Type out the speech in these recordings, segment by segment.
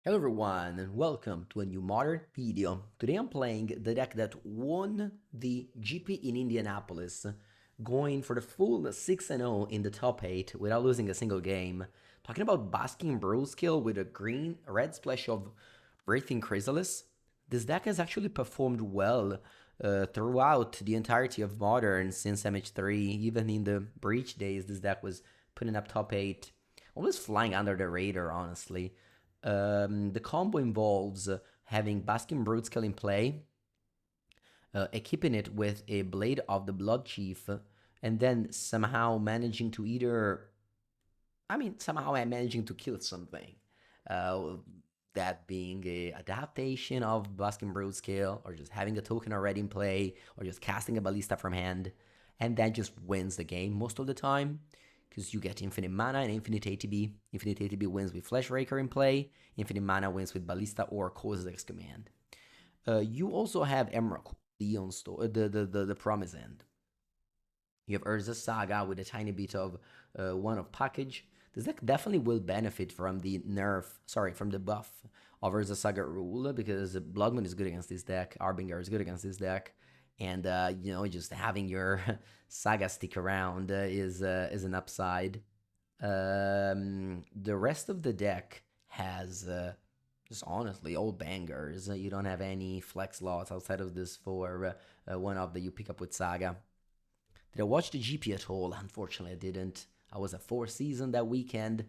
Hello everyone and welcome to a new modern video. Today I'm playing the deck that won the GP in Indianapolis, going for the full 6-0 in the top 8 without losing a single game. Talking about Basking Broodscale with a red splash of Breathing Chrysalis. This deck has actually performed well throughout the entirety of Modern since MH3. Even in the Breach days, this deck was putting up top 8, almost flying under the radar, honestly. The combo involves having Basking Broodscale in play, equipping it with a Blade of the Blood Chief, and then somehow managing to somehow I'm managing to kill something. Uh, that being a adaptation of Basking Broodscale, or just having a token already in play, or just casting a Ballista from hand, and that just wins the game most of the time because you get infinite mana and infinite ATB. Infinite ATB wins with Flash Raker in play, infinite mana wins with Ballista or Kozilek's Command. You also have Emrakul, the Promise End. You have Urza Saga with a tiny bit of one of package. This deck definitely will benefit from the from the buff of Urza Saga rule, because Blood Moon is good against this deck, Arbinger is good against this deck, and just having your Saga stick around is an upside. The rest of the deck has just honestly all bangers. You don't have any flex slots outside of this for one of that you pick up with Saga. Did I watch the GP at all? Unfortunately, I didn't. I was at Four Seasons that weekend.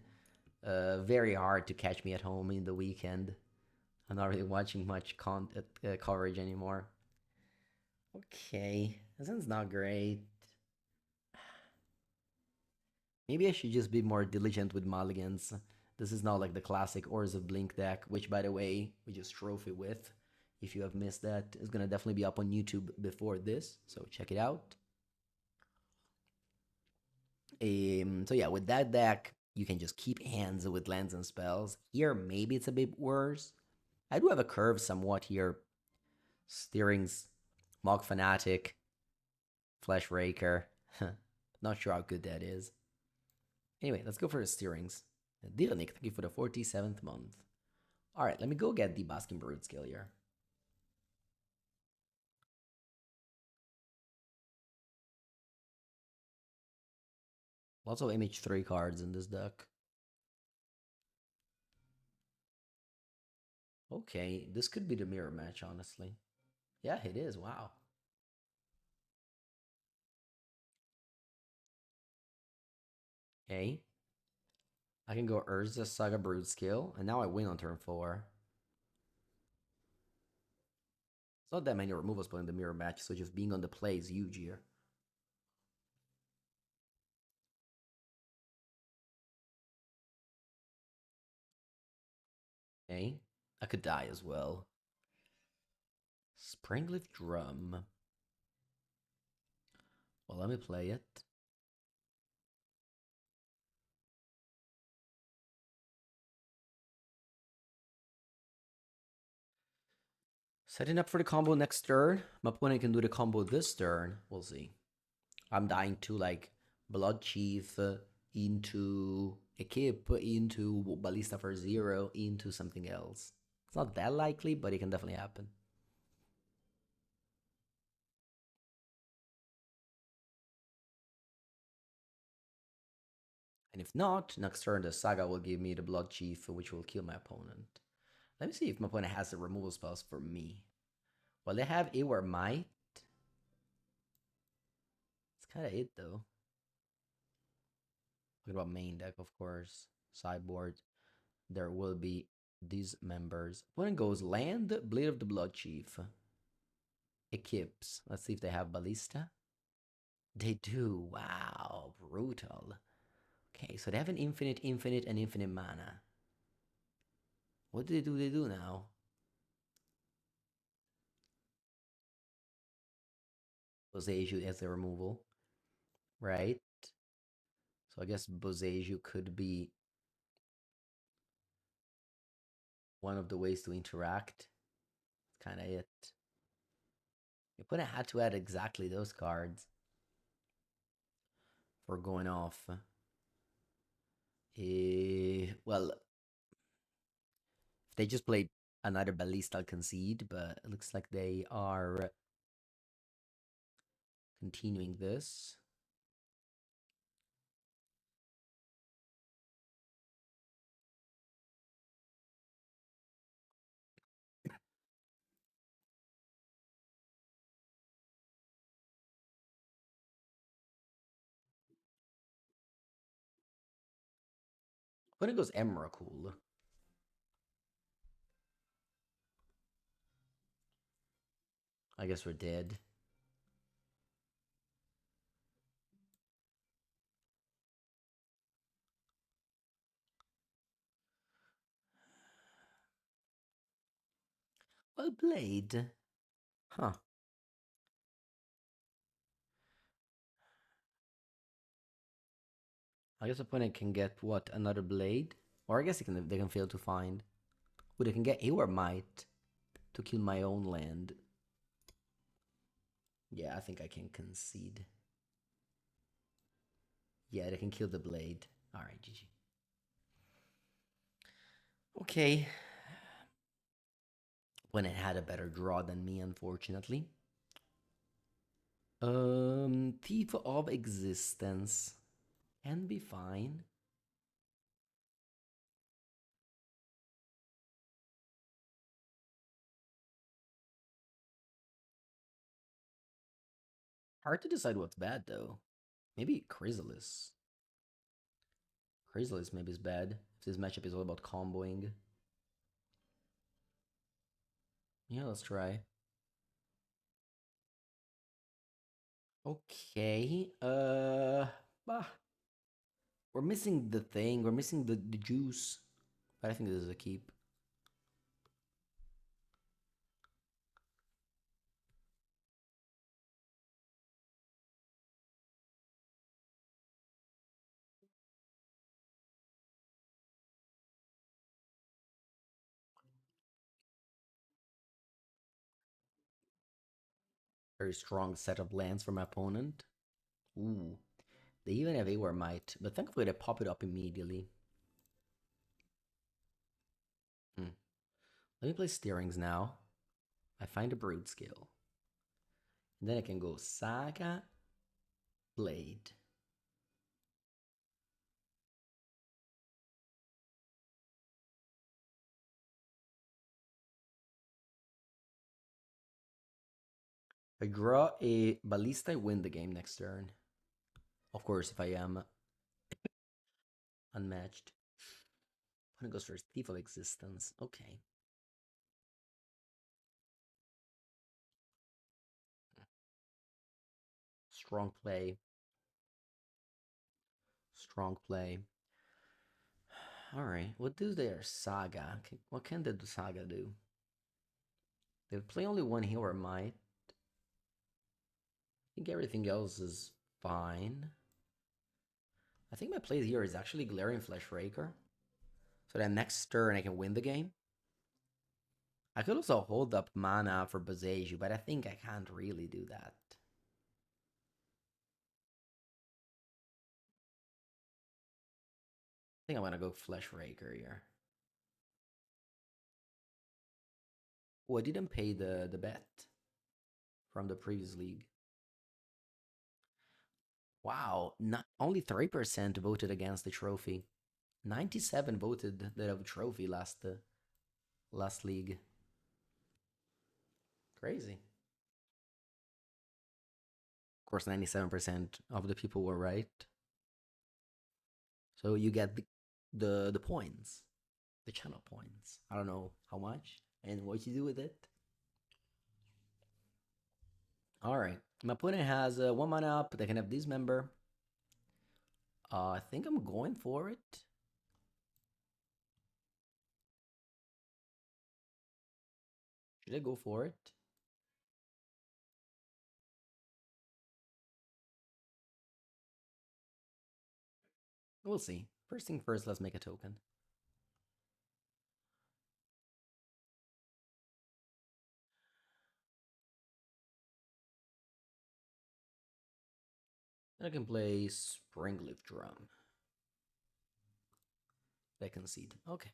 Very hard to catch me at home in the weekend. I'm not really watching much coverage anymore. Okay, this one's not great. Maybe I should just be more diligent with mulligans. This is not like the classic Ors of Blink deck, which, by the way, we just trophy with. If you have missed that, it's gonna definitely be up on YouTube before this, so check it out. So yeah, with that deck, you can just keep hands with lands and spells. Here, maybe it's a bit worse. I do have a curve somewhat here. Steerings, Mog Fanatic, Flash Raker. Not sure how good that is. Anyway, let's go for the steerings. Dirnik, thank you for the 47th month. Alright, let me go get the Basking Broodscale here. Lots of MH3 cards in this deck. Okay, this could be the mirror match, honestly. Yeah, it is. Wow. Okay. I can go Urza Saga Broodscale, and now I win on turn 4. It's not that many removals playing the mirror match, so just being on the play is huge here. Okay. I could die as well. Springleaf Drum. Well, let me play it. Setting up for the combo next turn. My opponent can do the combo this turn. We'll see. I'm dying to like Blood Chief into Equip, into Ballista for 0, into something else. It's not that likely, but it can definitely happen. And if not, next turn the Saga will give me the Blood Chief, which will kill my opponent. Let me see if my opponent has the removal spells for me. Well, they have Aware Might. It's kind of it, though. Talking about main deck, of course. Sideboard. There will be these members. Opponent goes Land, Blade of the Blood Chief. Equips. Let's see if they have Ballista. They do. Wow, brutal. Okay, so they have an infinite, and infinite mana. What do? They do now? Boseiju as the removal, right? So I guess Boseiju could be one of the ways to interact. It's kind of it. You put had to add exactly those cards for going off. Well, if They just played another Ballista concede, but it looks like they are continuing this. When it goes Emrakul. I guess we're dead. Well played. Huh. I guess opponent can get what, another blade? Or I guess they can fail to find. Oh, they can get Ewer Might to kill my own land. Yeah, I think I can concede. Yeah, they can kill the blade. Alright, GG. Okay. When it had a better draw than me, unfortunately. Thief of Existence. Can be fine. Hard to decide what's bad, though. Maybe Chrysalis. Chrysalis maybe is bad. If this matchup is all about comboing. Yeah, let's try. Okay. Bah. We're missing the thing. We're missing the juice. But I think this is a keep. Very strong set of lands from my opponent. Ooh. They even have Aware Might, but thankfully they pop it up immediately. Let me play Steerings now. I find a Broodscale. And then I can go Saga, Blade. I draw a Ballista, I win the game next turn. Of course, if I am unmatched. Opponent goes first. Thief of Existence. Okay. Strong play. Strong play. Alright. What do their Saga? What can the Saga do? They play only one Hero Might. I think everything else is fine. I think my play here is actually Glaring Flesh Raker. So that next turn I can win the game. I could also hold up mana for Boseiju, but I think I can't really do that. I think I'm gonna go Flesh Raker here. Oh, I didn't pay the bet from the previous league. Wow, not only 3% voted against the trophy. 97 voted that of trophy last league. Crazy. Of course, 97% of the people were right. So you get the points, the channel points. I don't know how much and what you do with it. All right, my opponent has 1 mana up. They can have this member. I think I'm going for it. Should I go for it? We'll see. First thing first, let's make a token. And I can play Springleaf Drum. They concede. Okay.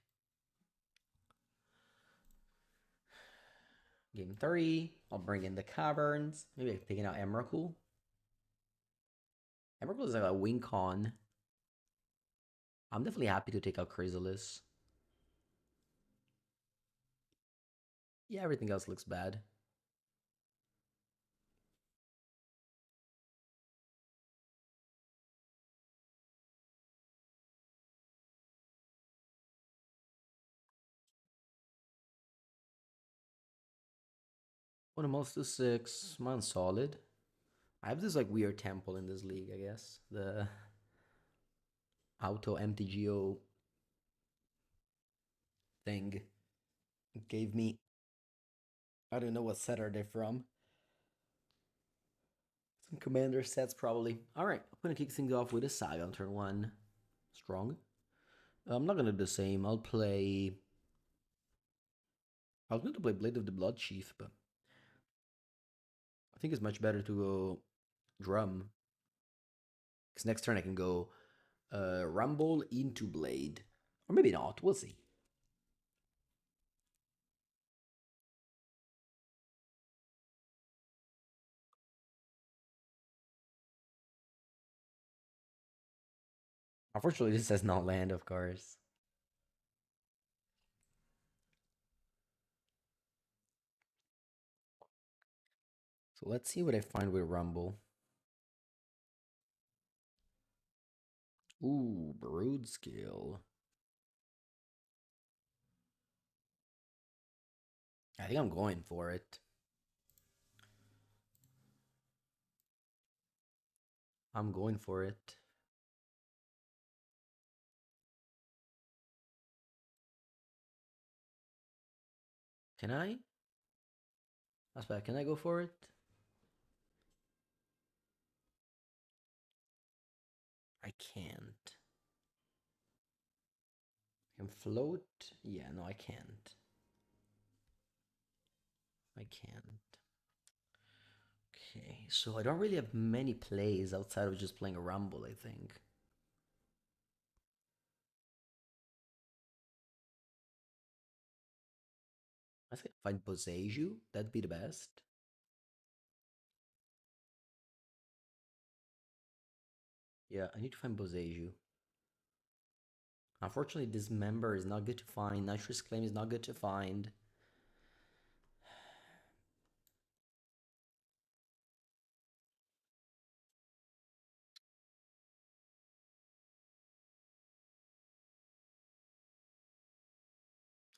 Game 3, I'll bring in the Caverns. Maybe I'm taking out Emrakul. Emrakul is like a win con. I'm definitely happy to take out Chrysalis. Yeah, everything else looks bad. One of most to 6. Mine's solid. I have this like weird temple in this league, I guess. The auto MTGO thing gave me. I don't know what set are they from. Some commander sets probably. Alright, I'm gonna kick things off with a Saga on turn 1. Strong. I'm not gonna do the same. I'll play. I was going to play Blade of the Blood Chief, but I think it's much better to go Drum. Because next turn I can go Rumble into Blade. Or maybe not. We'll see. Unfortunately, this says not land, of course. So let's see what I find with Rumble. Ooh, Broodscale. I think I'm going for it. I'm going for it. Can I? That's bad. Can I go for it? I can't. I can float? Yeah, no, I can't. I can't. Okay, so I don't really have many plays outside of just playing a Rumble, I think. I think find Boseiju, that'd be the best. Yeah, I need to find Boseiju. Unfortunately, this member is not good to find. Nitrous Claim is not good to find.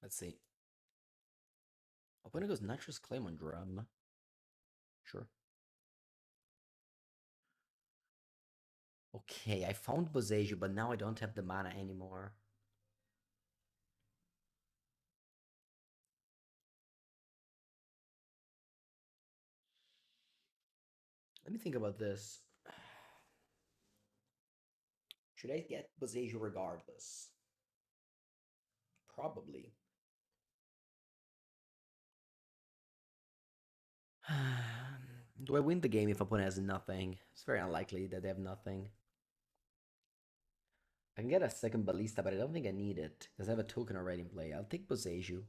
Let's see. Opponent goes Nitrous Claim on Drum. Sure. Okay, I found Boseiju, but now I don't have the mana anymore. Let me think about this. Should I get Boseiju regardless? Probably. Do I win the game if opponent has nothing? It's very unlikely that they have nothing. I can get a second Ballista, but I don't think I need it, because I have a token already in play. I'll take Boseiju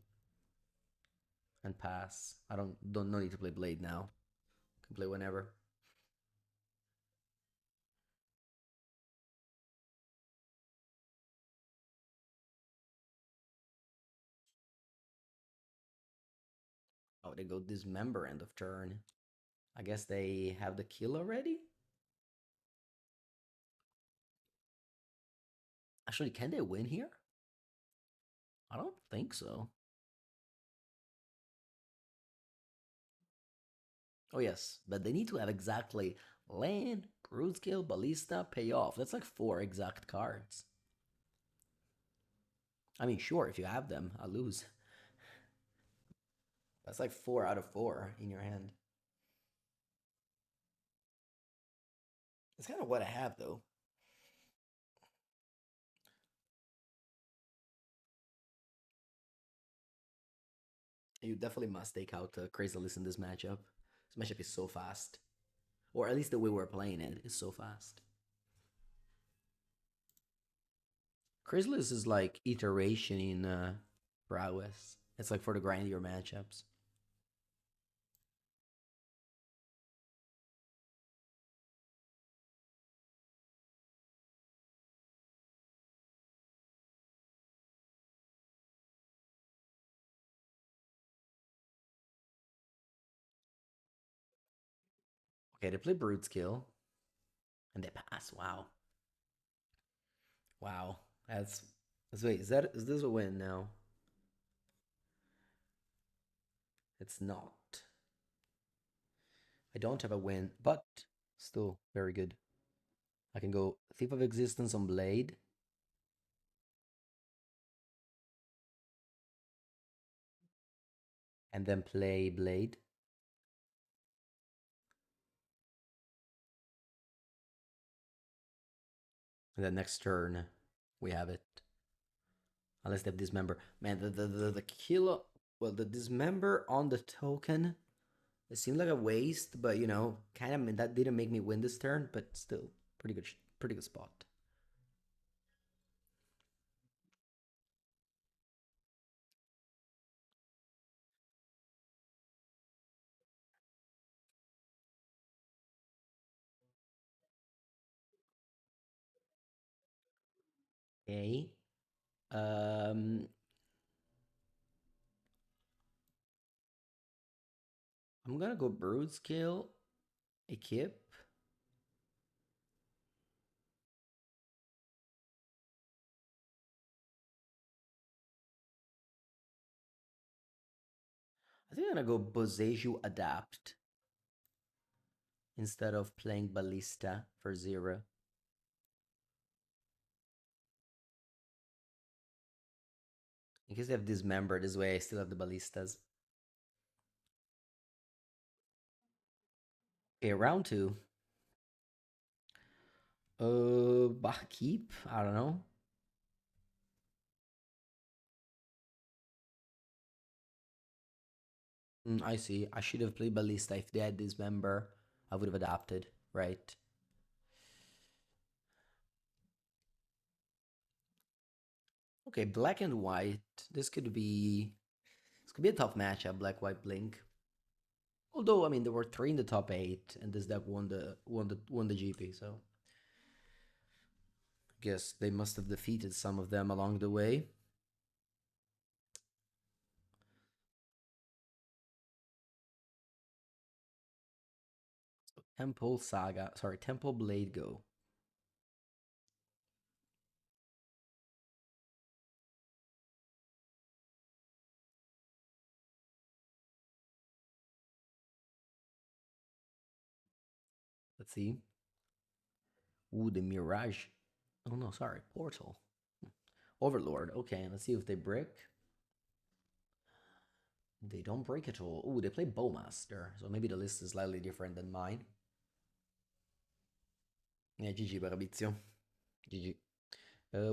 and pass. I don't no need to play Blade now. Can play whenever. Oh, they go Dismember end of turn. I guess they have the kill already? Actually, can they win here? I don't think so. Oh yes, but they need to have exactly land, Broodscale, Ballista, Payoff. That's like 4 exact cards. I mean, sure, if you have them, I lose. That's like 4 out of 4 in your hand. It's kind of what I have, though. You definitely must take out Chrysalis in this matchup. This matchup is so fast. Or at least the way we're playing it is so fast. Chrysalis is like iteration in prowess. It's like for the grindier matchups. Okay, they play Broodscale and they pass. Wow. Wow. That's wait, is this a win now? It's not. I don't have a win, but still very good. I can go Thief of Existence on Blade and then play Blade. And then next turn we have it. Unless they have Dismember. Man, the kill, well, the Dismember on the token, it seemed like a waste, but you know, kind of that didn't make me win this turn, but still pretty good spot. Okay. Um, I'm gonna go Brood Scale, Equip. I think I'm gonna go Boseiju Adapt instead of playing Ballista for 0. In case they have Dismember, this way I still have the Ballistas. Okay, round 2. Keep? I don't know. I see. I should have played Ballista. If they had Dismember, I would have adapted, right? Okay, black and white. This could be a tough matchup, black white blink. Although I mean there were 3 in the top 8 and this deck won the GP, so I guess they must have defeated some of them along the way. Temple Blade go. Let's see. Ooh, the Mirage. Oh no, sorry, Portal. Overlord. Okay, let's see if they break. They don't break at all. Ooh, they play Bowmaster, so maybe the list is slightly different than mine. Yeah, GG Barabizio. GG.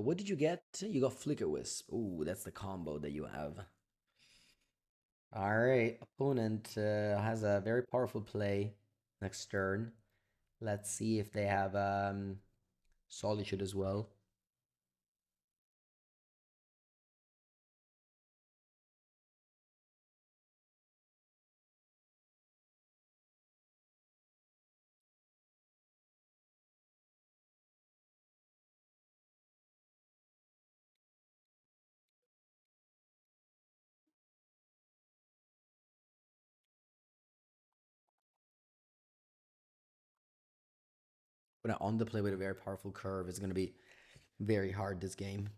What did you get? You got Flicker Wisp. Ooh, that's the combo that you have. All right, opponent has a very powerful play next turn. Let's see if they have Solitude as well. But on the play with a very powerful curve, it's going to be very hard this game.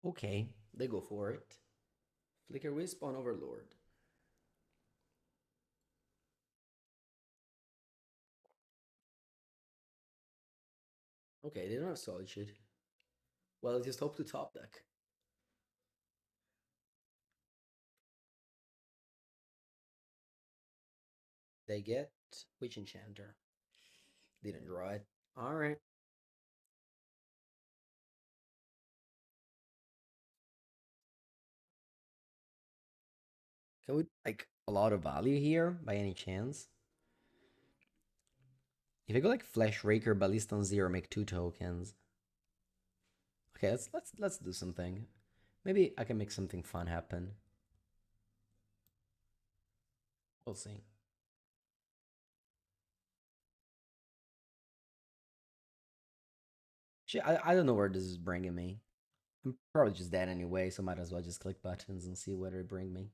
Okay, they go for it. Flicker Wisp on Overlord. Okay, they don't have Solitude. Well, just hope to top deck. They get Witch Enchanter. Didn't draw it. All right. Can we like a lot of value here by any chance? If I go like Flash Raker, Ballista on zero, make two tokens. Okay, let's do something. Maybe I can make something fun happen. We'll see. Shit, I don't know where this is bringing me. I'm probably just dead anyway, so might as well just click buttons and see where it bring me.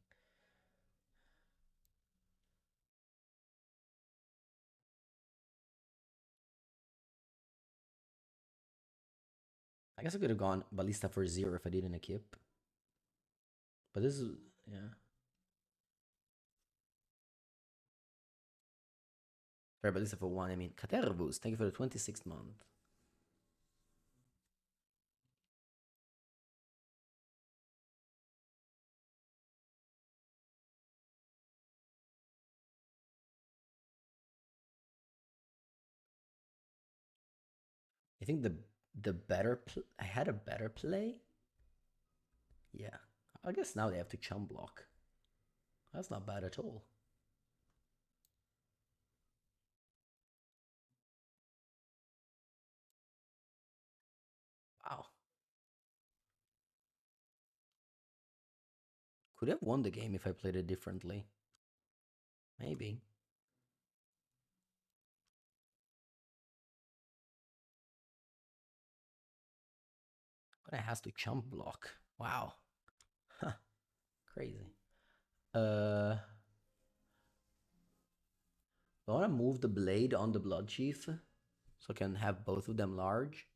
I guess I could have gone Ballista for zero if I didn't equip. But this is, yeah. Sorry, Ballista for one, I mean, Catervus, thank you for the 26th month. I think the I had a better play. Yeah. I guess now they have to chum block. That's not bad at all. Wow. Could have won the game if I played it differently. Maybe. But it has to chump block. Wow. Huh. Crazy. I want to move the blade on the blood chief so I can have both of them large.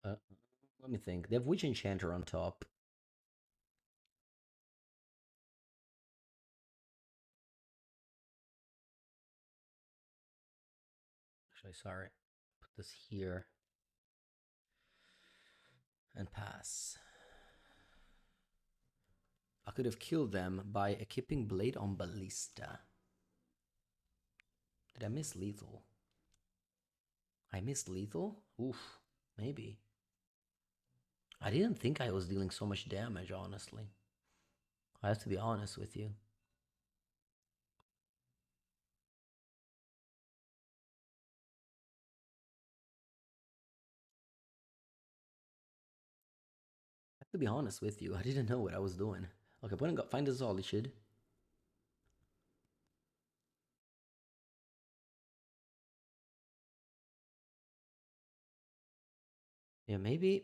Uh, Let me think. They have Witch Enchanter on top. Actually, sorry. Put this here and pass. I could have killed them by equipping Blade on Ballista. Did I miss lethal? I missed lethal? Oof, maybe. I didn't think I was dealing so much damage, honestly. I have to be honest with you. I have to be honest with you. I didn't know what I was doing. Okay, but go find a Solitude. Yeah, maybe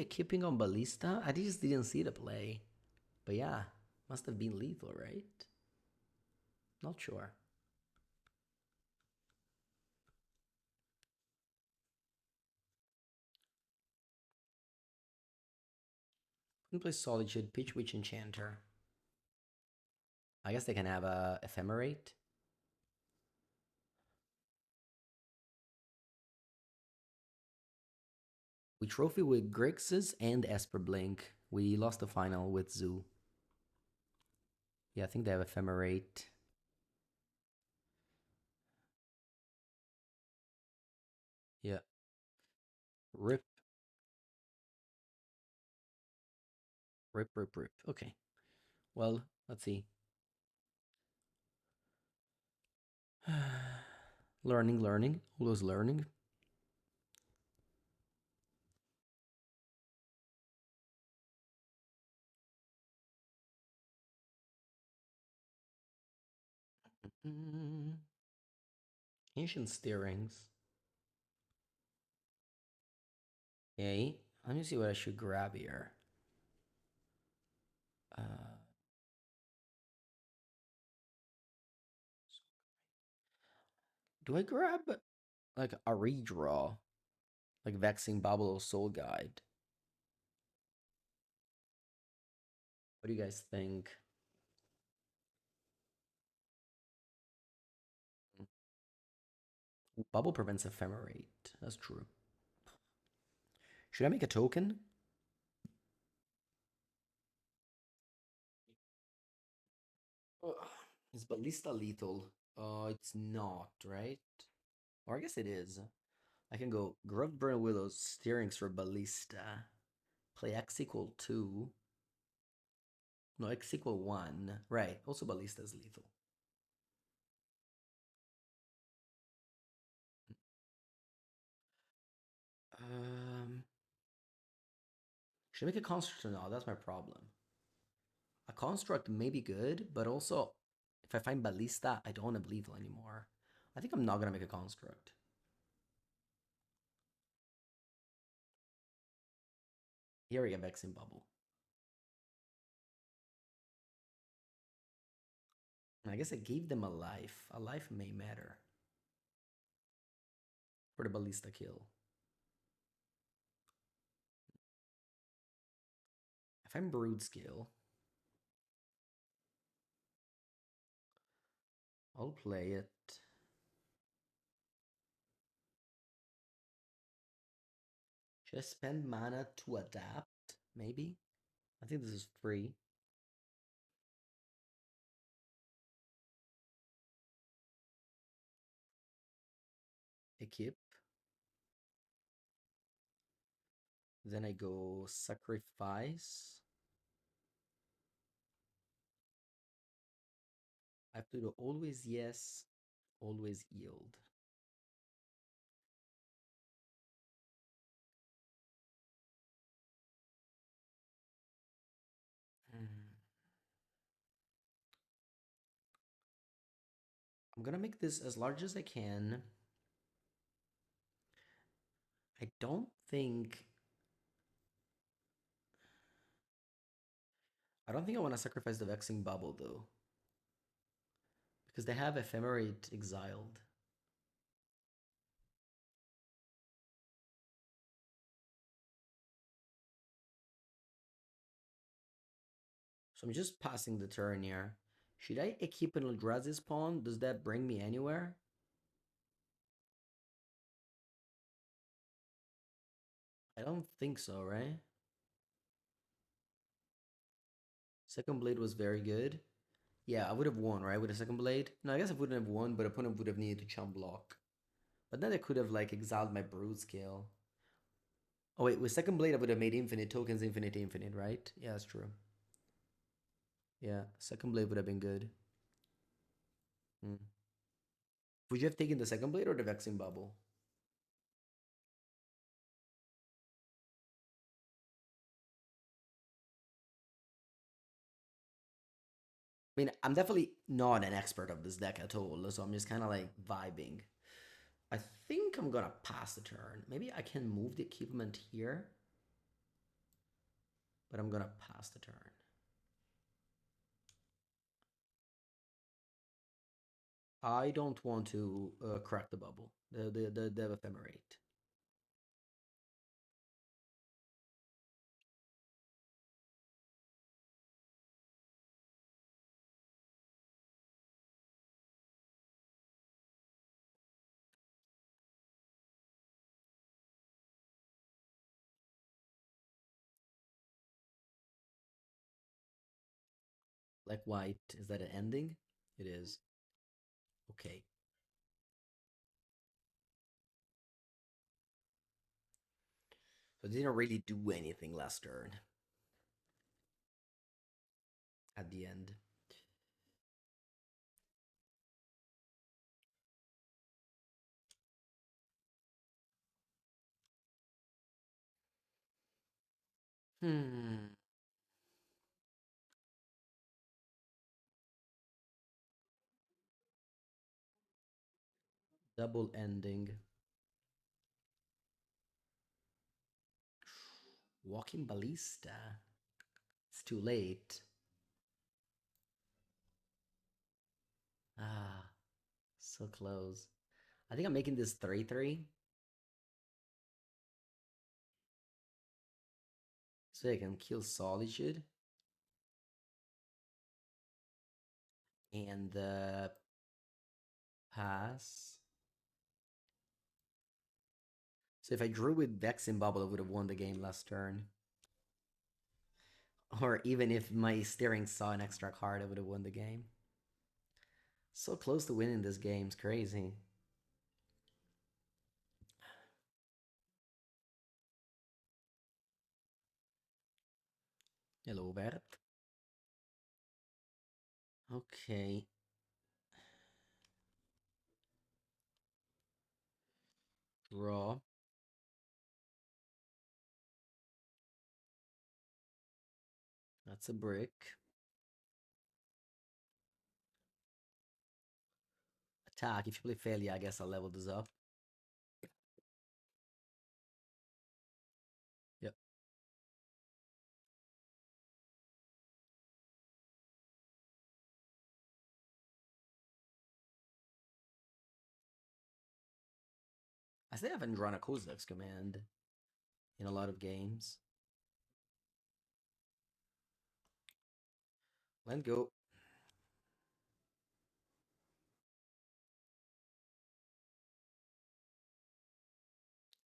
a keeping on Ballista. I just didn't see the play. But yeah, must have been lethal, right? Not sure. Can play Solitude, Pitch Witch Enchanter. I guess they can have a Ephemerate. We trophy with Grixis and Esper Blink. We lost the final with Zoo. Yeah, I think they have Ephemerate. Yeah. Rip, rip. Okay. Well, let's see. Learning. Always learning. Mm, Ancient Steerings. Okay. Let me see what I should grab here. Uh, do I grab like a redraw? Like Vexing Bubble or Soul Guide? What do you guys think? Bubble prevents Ephemerate. That's true. Should I make a token? Ugh. Is Ballista lethal? It's not, right? Or I guess it is. I can go Grunt Burn Willows, Steerings for Ballista. Play X equal 2. No, X equal 1. Right, also Ballista is lethal. Um, should I make a construct or not? That's my problem. A construct may be good, but also if I find Ballista, I don't have lethal anymore. I think I'm not gonna make a construct. Here we get Vexing Bubble. I guess I gave them a life. A life may matter for the Ballista kill. If I'm Broodscale, I'll play it. Should I spend mana to adapt? Maybe? I think this is free. Equip. Then I go sacrifice. I have to do always yes, always yield. Hmm. I'm gonna make this as large as I can. I don't think I want to sacrifice the Vexing Bubble though. Because they have Ephemerate exiled. So I'm just passing the turn here. Should I equip an Eldrazi's pawn? Does that bring me anywhere? I don't think so, right? Second Blade was very good. Yeah, I would have won, right, with a second blade? No, I guess I wouldn't have won, but opponent would have needed to chump block. But then I could have like exiled my brood scale. Oh wait, with second blade I would have made infinite tokens infinite infinite, right? Yeah, that's true. Yeah, second blade would have been good. Hmm. Would you have taken the second blade or the vexing bubble? I mean, I'm definitely not an expert of this deck at all, so I'm just kind of like vibing. I think I'm gonna pass the turn. Maybe I can move the equipment here, but I'm gonna pass the turn. I don't want to crack the bubble, the ephemerate. Like white, is that an ending? It is. Okay. So it didn't really do anything last turn at the end. Hmm. Double ending. Walking Ballista. It's too late. Ah, so close. I think I'm making this 3-3. So I can kill Solitude. And pass. So if I drew with Vex and Bubble, I would have won the game last turn. Or even if my steering saw an extra card, I would have won the game. So close to winning this game. It's crazy. Hello, Bert. Okay. Draw. That's a brick. Attack. If you play failure, I guess I'll level this up. Yep. I still haven't drawn a Kozak's command in a lot of games. Let's go.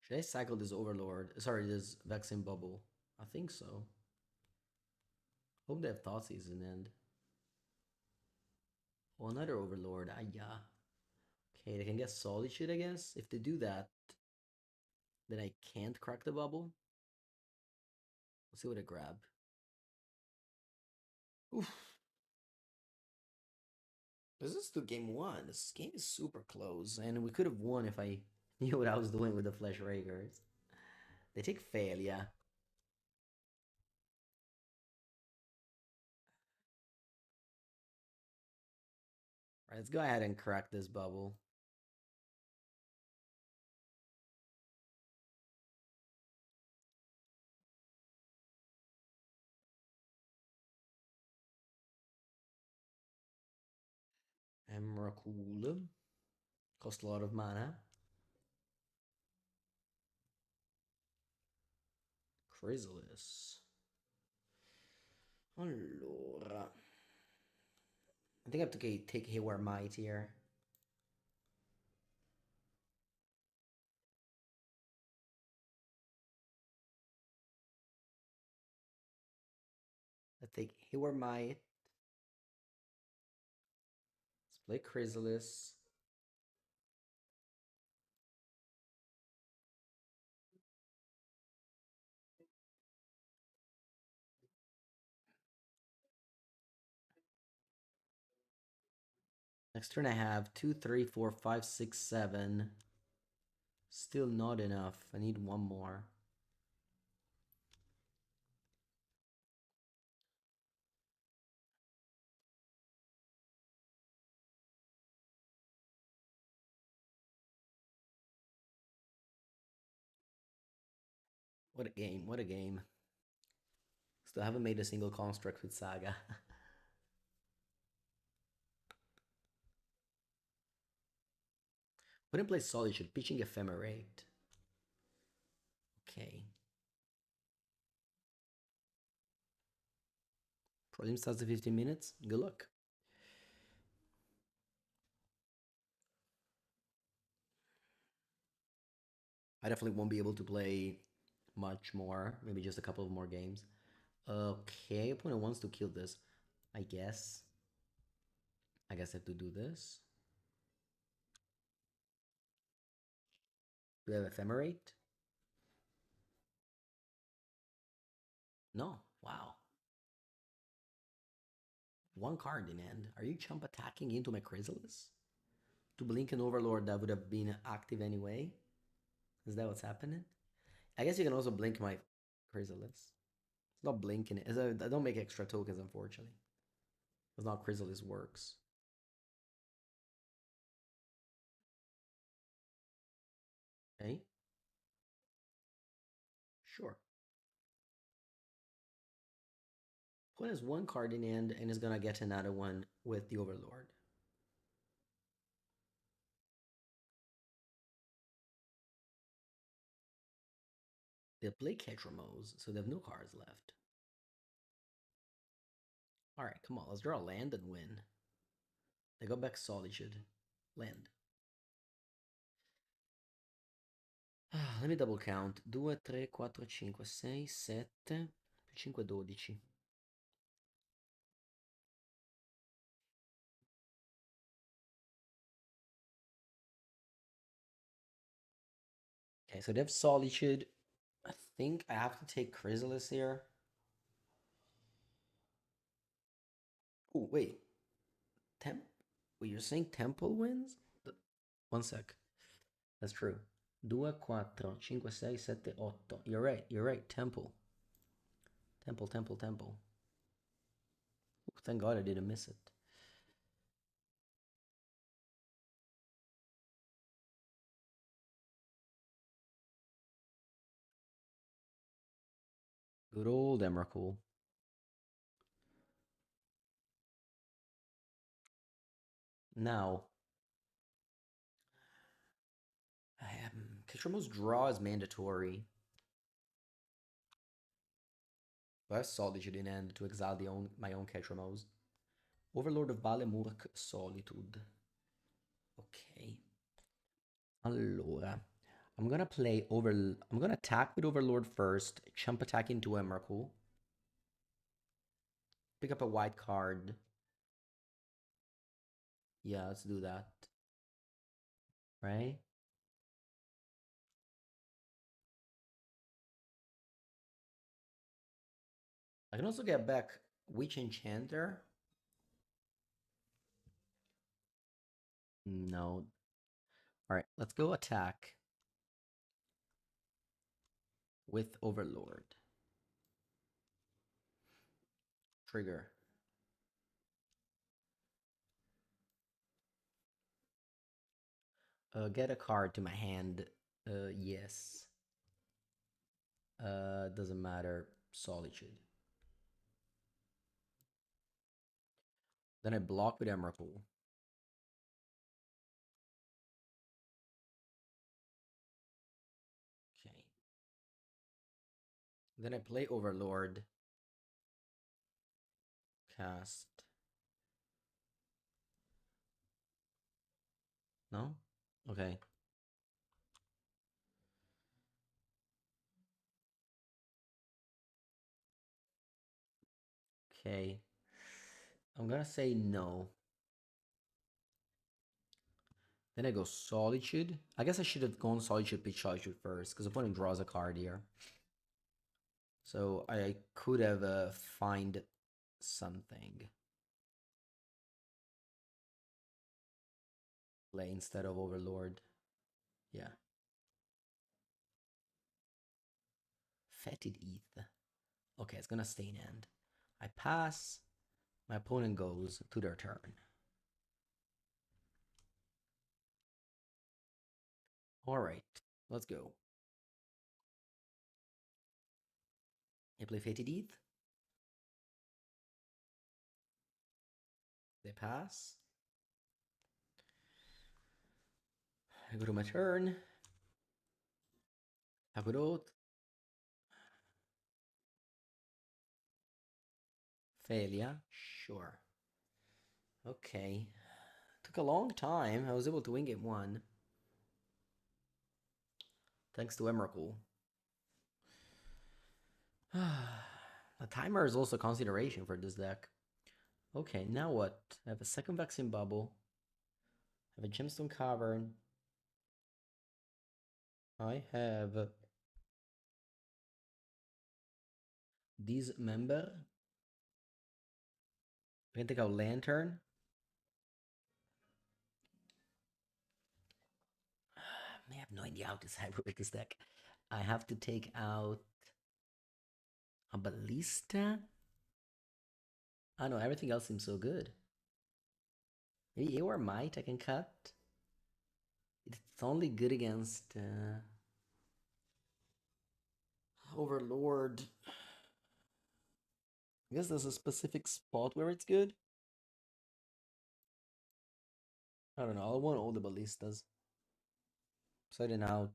Should I cycle this Overlord? Sorry, this Vaccine Bubble. I think so. Hope they have Thoughtseize in the end. Oh, another Overlord. Ah, yeah. Okay, they can get Solitude, I guess. If they do that, then I can't crack the bubble. Let's see what I grab. Oof. This is to game one. This game is super close, and we could have won if I knew what I was doing with the Flesh Rakers. They take failure. Right, let's go ahead and crack this bubble. Emrakul. Cost a lot of mana. Chrysalis. Allora. I think I have to take Haywire Might here. Let's take Haywire Might. Let's play Chrysalis. Next turn I have 2, 3, 4, 5, 6, 7. Still not enough. I need one more. What a game. What a game. Still haven't made a single construct with Saga. Put in place Solitude, pitching Ephemerate. Okay. Prelim starts in 15 minutes. Good luck. I definitely won't be able to play much more. Maybe just a couple of more games. Okay, opponent wants to kill this. I guess. I guess I have to do this. Do I have Ephemerate? No. Wow. One card in hand. Are you chump attacking into my Chrysalis? To blink an Overlord that would have been active anyway? Is that what's happening? I guess you can also blink my Chrysalis. It's not blinking it. I don't make extra tokens, unfortunately. That's not how Chrysalis works. Okay? Sure. Opponent has one card in hand and is gonna get another one with the Overlord. They play Ketramose, so they have no cards left. Alright, come on, let's draw a land and win. They go back Solitude. Land. Let me double count. 2, 3, 4, 5, 6, 7, 5, 12. Okay, so they have Solitude. I think I have to take Chrysalis here. Oh, wait. Temp? Wait, you're saying Temple wins? One sec. That's true. 2, 4, 5, 6, 7, 8. You're right. You're right. Temple. Temple, Temple, Temple. Ooh, thank God I didn't miss it. Good old Emrakul. Now, Katrimo's draw is mandatory. But I have Solitude in hand to exile my own Ketramos. Overlord of Balemurk, Solitude. Okay. Allora. I'm gonna play over. I'm gonna attack with Overlord first. Chump attack into Emrakul. Pick up a white card. Yeah, let's do that. Right? I can also get back Witch Enchanter. No. Alright, let's go attack with Overlord. Trigger. Get a card to my hand. Yes. Doesn't matter. Solitude. Then I block with Emrakul. Okay. Then I play Overlord. Cast. No? Okay. Okay. I'm gonna say no. Then I go Solitude. I guess I should have gone Solitude, pitch Solitude first, because opponent draws a card here. So I could have find something. Play instead of Overlord. Yeah. Fetid ETH. Okay, it's gonna stay in hand. I pass. My opponent goes to their turn. Alright, let's go. I play Fetid ETH. They pass. I go to my turn. Agadot. Failure. Sure. Okay. Took a long time. I was able to win game 1. Thanks to Emrakul. A timer is also a consideration for this deck. Okay, now what? I have a second Vaccine Bubble. I have a Gemstone Cavern. I have these member. I can take out Lantern. I have no idea how to cyber with this deck. I have to take out a Ballista. I know everything else seems so good. Maybe Aor Might I can cut. It's only good against Overlord. I guess there's a specific spot where it's good. I don't know. I want all the ballistas. Setting out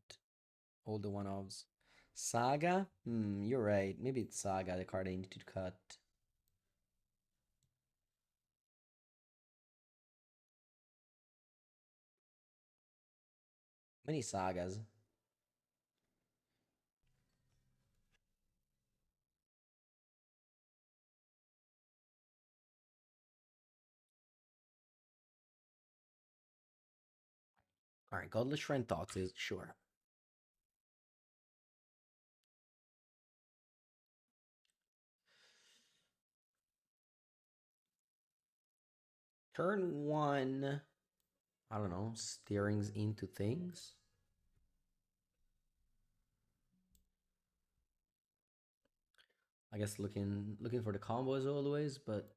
all the one-offs. Saga? You're right. Maybe it's Saga, the card I need to cut. Many sagas. Alright, Godless Shrine Thoughts is sure. Turn one, I don't know, steerings into things. I guess looking for the combo as always, but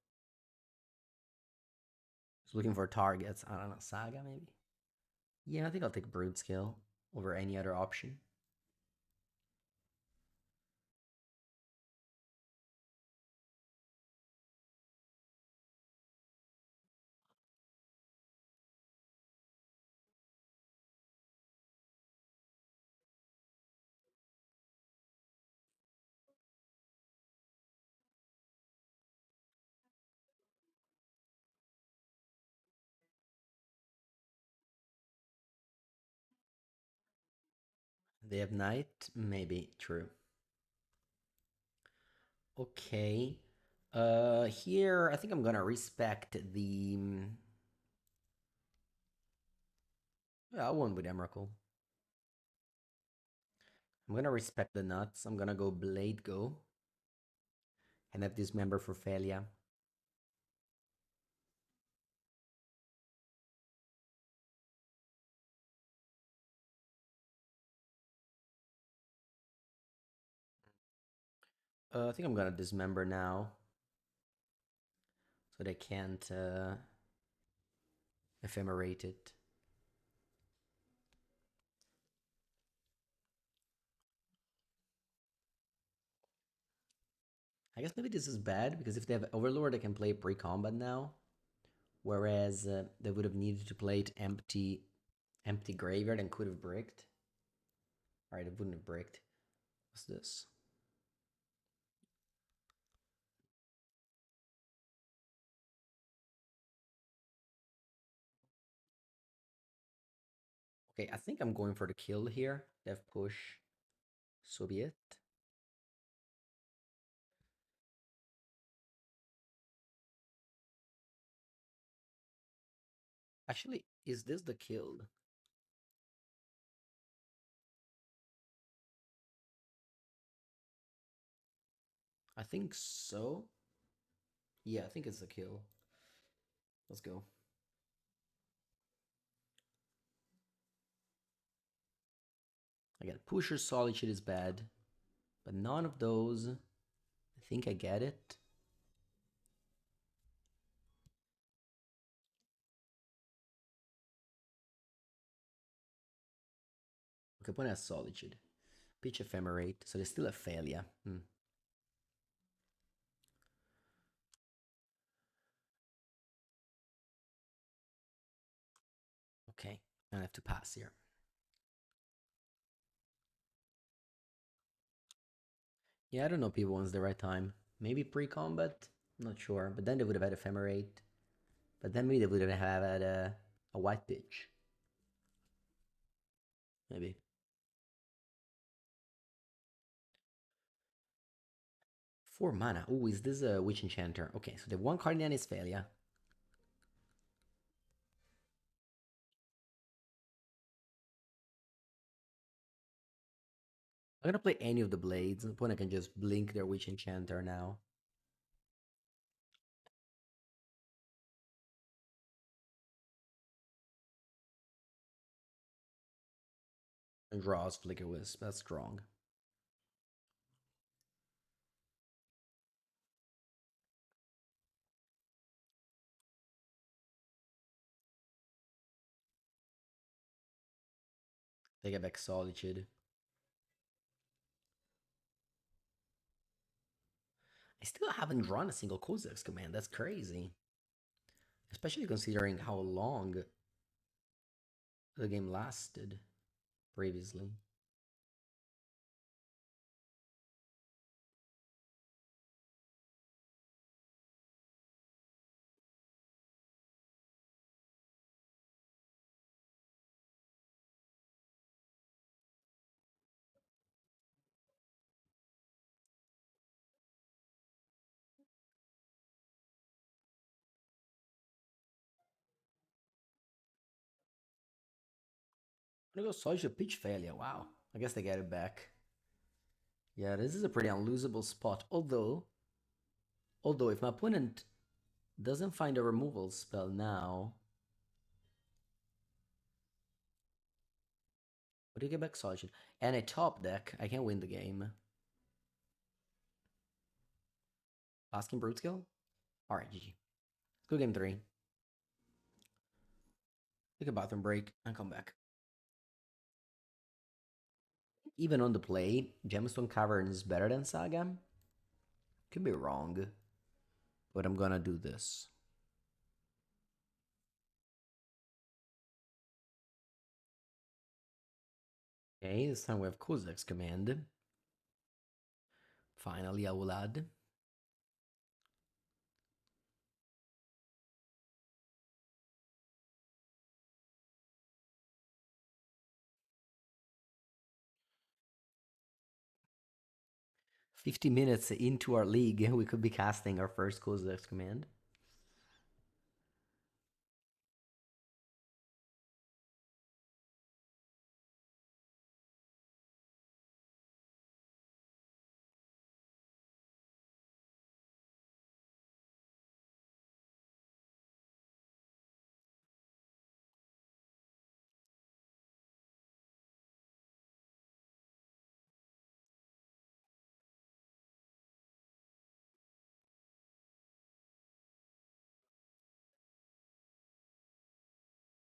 just looking for targets. I don't know, Saga maybe? Yeah, I think I'll take Broodscale over any other option. They have Knight? Maybe, true. Okay. Here, I think I'm gonna respect the... Yeah, I won with Emrakul. I'm gonna respect the nuts. I'm gonna go Blade Go. And have this member for Felia. I think I'm gonna dismember now. So they can't ephemerate it. I guess maybe this is bad, because if they have Overlord, they can play pre-combat now. Whereas they would have needed to play it empty graveyard and could have bricked. Alright, it wouldn't have bricked. What's this? Okay, I think I'm going for the kill here. Dev push. So be it. Actually, is this the kill? I think so. Yeah, I think it's the kill. Let's go. Again, Pusher Solitude is bad, but none of those. I think I get it. Okay, Opponent has Solitude. Pitch Ephemerate, so there's still a failure. Okay, I have to pass here. Yeah, I don't know if people when's the right time. Maybe pre-combat? I'm not sure. But then they would have had Ephemerate. But then maybe they would have had a white pitch. Maybe. 4 mana. Oh, is this a Witch Enchanter? Okay, so the one card in hand is failure. I'm gonna play any of the blades. The opponent can just blink their Witch Enchanter now. And draws Flicker Wisp. That's strong. They get back Solitude. I still haven't drawn a single Kozilek's command. That's crazy. Especially considering how long the game lasted previously. I'm gonna go Solitude Pitch Failure. Wow. I guess they get it back. Yeah, this is a pretty unlosable spot. Although if my opponent Doesn't find a removal spell now. What do you get back? Solitude. And a top deck. I can't win the game. Asking Broodscale? Alright, GG. Let's go game 3. Take a bathroom break and come back. Even on the play, Gemstone Cavern is better than Saga. Could be wrong, but I'm gonna do this. Okay, this time we have Kozak's command. Finally, I will add. "50 minutes into our league, we could be casting our first Kozak's command.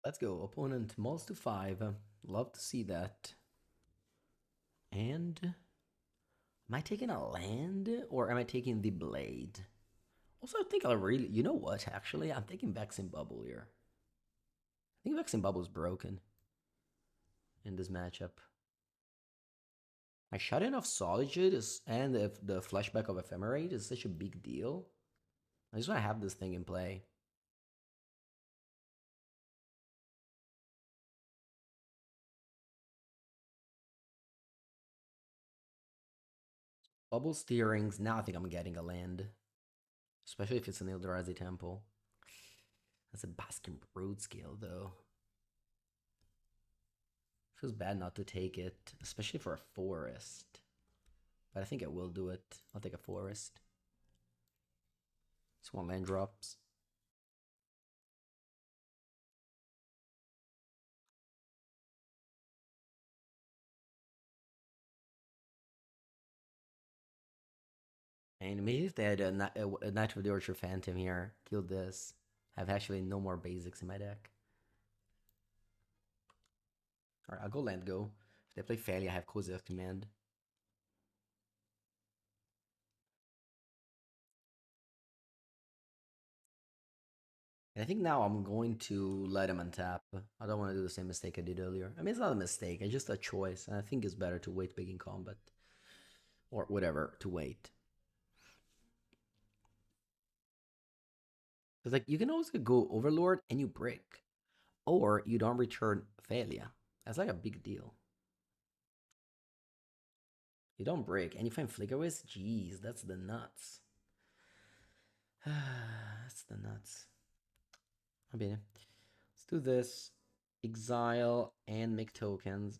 Let's go. Opponent mulls to 5. Love to see that. And am I taking a land or am I taking the blade? Also, I think I really, you know what, actually? I'm taking Vexing Bubble here. I think Vexing Bubble is broken in this matchup. My shut-in of Solitude is, and if the flashback of Ephemerate is such a big deal. I just want to have this thing in play. Bubble Steerings, now I think I'm getting a land. Especially if it's an Eldrazi Temple. That's a Baskin Broodscale, though. Feels bad not to take it, especially for a forest. But I think I will do it. I'll take a forest. Just one land drops. And maybe if they had a Knight of the Orchard Phantom here, kill this. I have actually no more basics in my deck. Alright, I'll go land go. If they play Failure, I have Kozil's Command. And I think now I'm going to let him untap. I don't want to do the same mistake I did earlier. I mean, it's not a mistake, it's just a choice. And I think it's better to wait big in combat. Or whatever, to wait. Because like you can always go Overlord and you break. Or you don't return Failure. That's like a big deal. You don't break and you find Flickerways? Jeez, that's the nuts. That's the nuts. Bene. Let's do this. Exile and make tokens.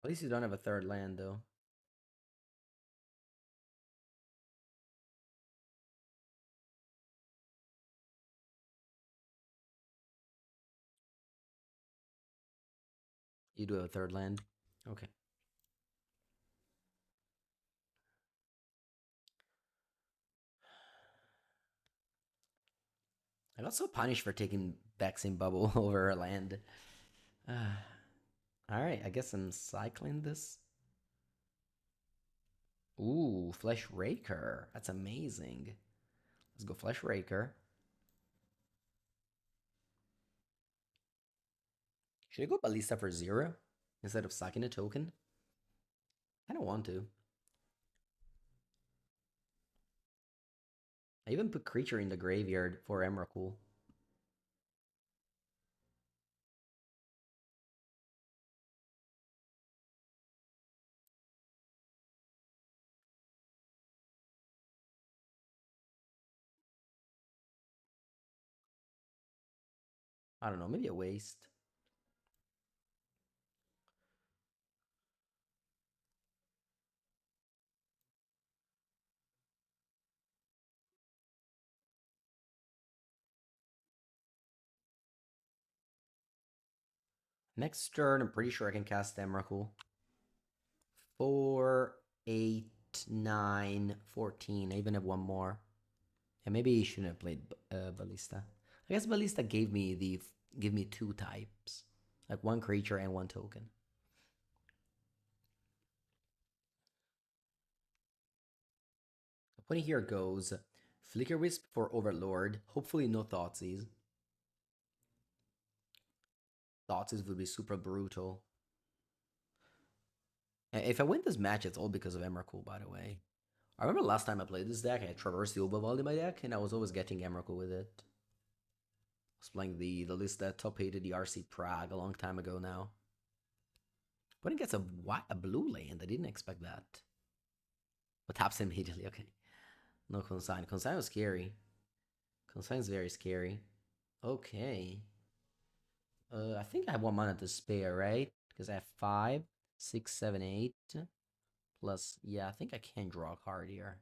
At least you don't have a third land though. You do have a third land. Okay. I got so punished for taking Vexing Bubble over a land. Alright, I guess I'm cycling this. Ooh, Flesh Raker. That's amazing. Let's go Flesh Raker. Should I go Ballista for 0 instead of sacking a token? I don't want to. I even put Creature in the graveyard for Emrakul. I don't know, maybe a waste. Next turn, I'm pretty sure I can cast Emrakul. 4, 8, 9, 14. I even have one more. And maybe he shouldn't have played Ballista. I guess Ballista give me two types, like one creature and one token. Putting here goes Flicker Wisp for Overlord. Hopefully no Thoughtseize. Thoughtseize would be super brutal. And if I win this match, it's all because of Emrakul, by the way. I remember last time I played this deck, I had Traverse the Obavald in my deck, and I was always getting Emrakul with it. I was playing the list that top-hated the RC Prague a long time ago now. But it gets a blue land. I didn't expect that. But taps immediately, okay. No Consign. Consign was scary. Consign is very scary. Okay. I think I have one mana to spare, right? Because I have 5, 6, 7, 8. Plus, yeah, I think I can draw a card here.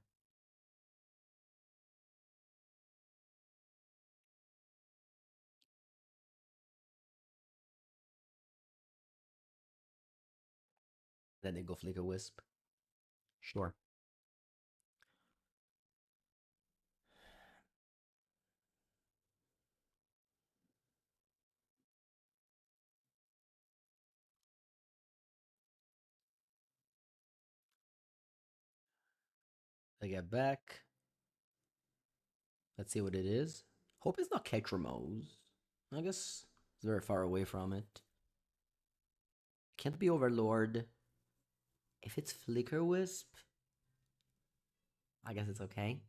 Then they go Flicker Wisp. Sure. I get back. Let's see what it is. Hope it's not Ketramose. I guess it's very far away from it. Can't be Overlord. If it's Flicker Wisp, I guess it's okay.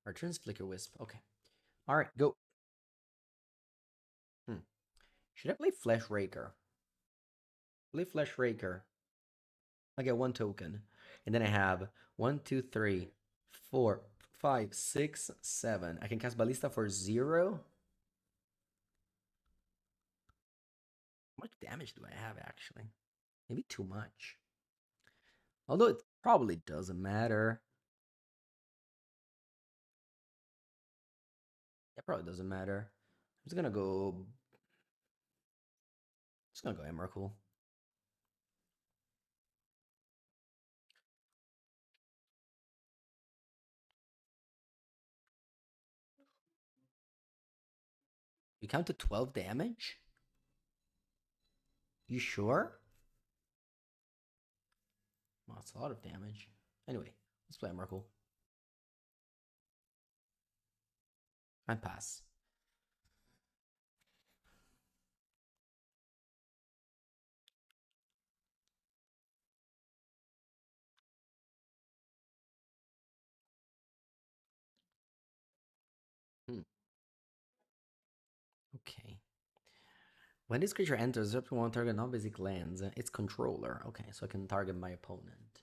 Returns Flicker Wisp. Okay. Alright, go. Should I play Flesh Raker? Play Flesh Raker. I get one token. And then I have 1, 2, 3, 4, 5, 6, 7. I can cast Ballista for 0. How much damage do I have, actually? Maybe too much. Although it probably doesn't matter. It probably doesn't matter. I'm just gonna go... Just gonna go Emrakul. You counted 12 damage? You sure? Well, that's a lot of damage. Anyway, let's play Emrakul. And pass. Hmm. Okay. When this creature enters, up to one target non-basic lands, its controller. Okay, so I can target my opponent.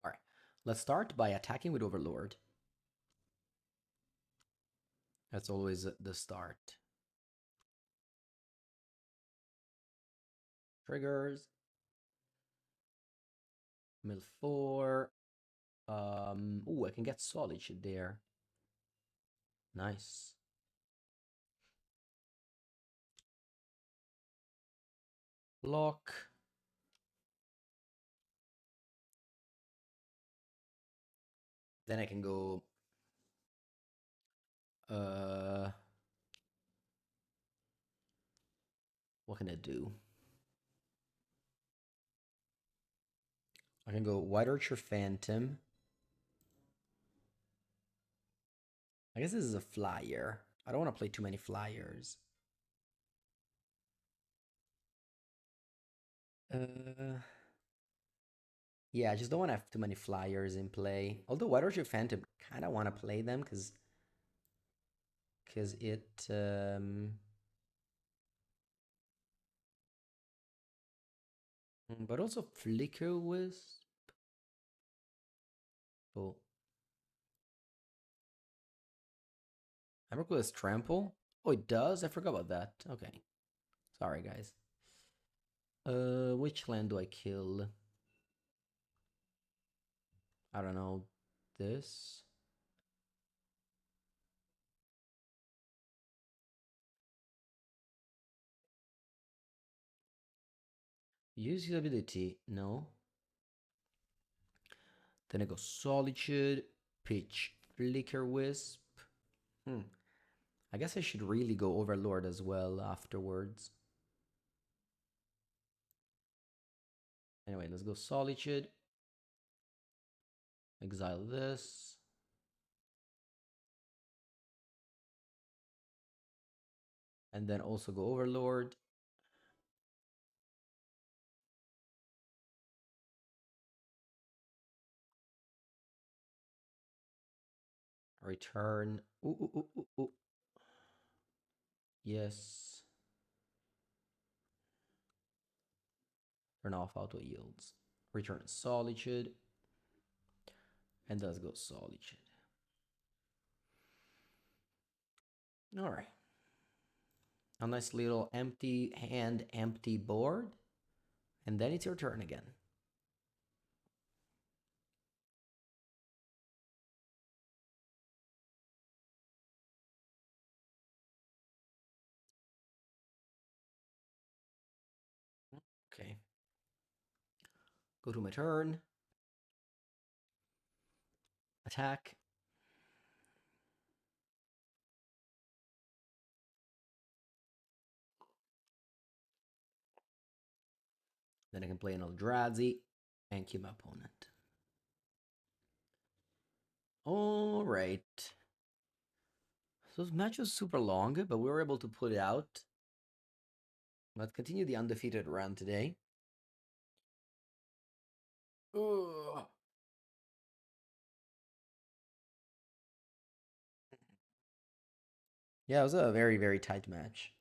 Alright, let's start by attacking with Overlord. That's always the start. Triggers. Mill 4. Ooh, I can get Solitude there. Nice. Block. Then I can go... what can I do? I can go White Archer Phantom. I guess this is a flyer. I don't want to play too many flyers. Yeah, I just don't want to have too many flyers in play. Although White Orchid Phantom, kind of want to play them because it but also Flicker Wisp. Oh, Emrakul has Trample. Oh, it does. I forgot about that. Okay, sorry guys. Which land do I kill? I don't know. This. Use his ability. No. Then I go Solitude, Pitch, Flicker Wisp. I guess I should really go Overlord as well afterwards. Anyway, let's go Solitude. Exile this. And then also go Overlord. Return. Ooh. Yes. Turn off auto yields. Return Solitude. And let's go Solitude. Alright. A nice little empty hand, empty board. And then it's your turn again. Okay. Go to my turn. Attack. Then I can play an Eldrazi and kill my opponent. All right. So this match was super long, but we were able to pull it out. Let's continue the undefeated run today. Ugh. Yeah, it was a very, very tight match.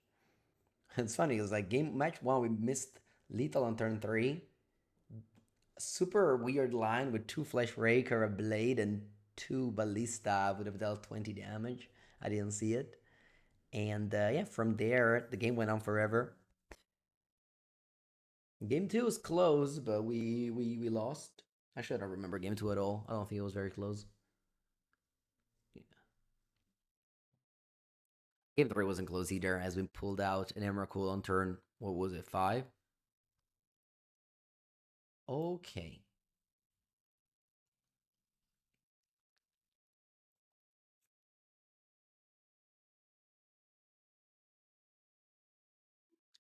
It's funny, it was like match one, we missed lethal on turn 3. Super weird line with 2 Flesh Raker, a Blade, and 2 Ballista would have dealt 20 damage. I didn't see it. And yeah, from there, the game went on forever. Game 2 was close, but we lost. Actually, I don't remember game 2 at all. I don't think it was very close. Yeah. Game 3 wasn't close either, as we pulled out an Emrakul on turn, what was it, 5? Okay.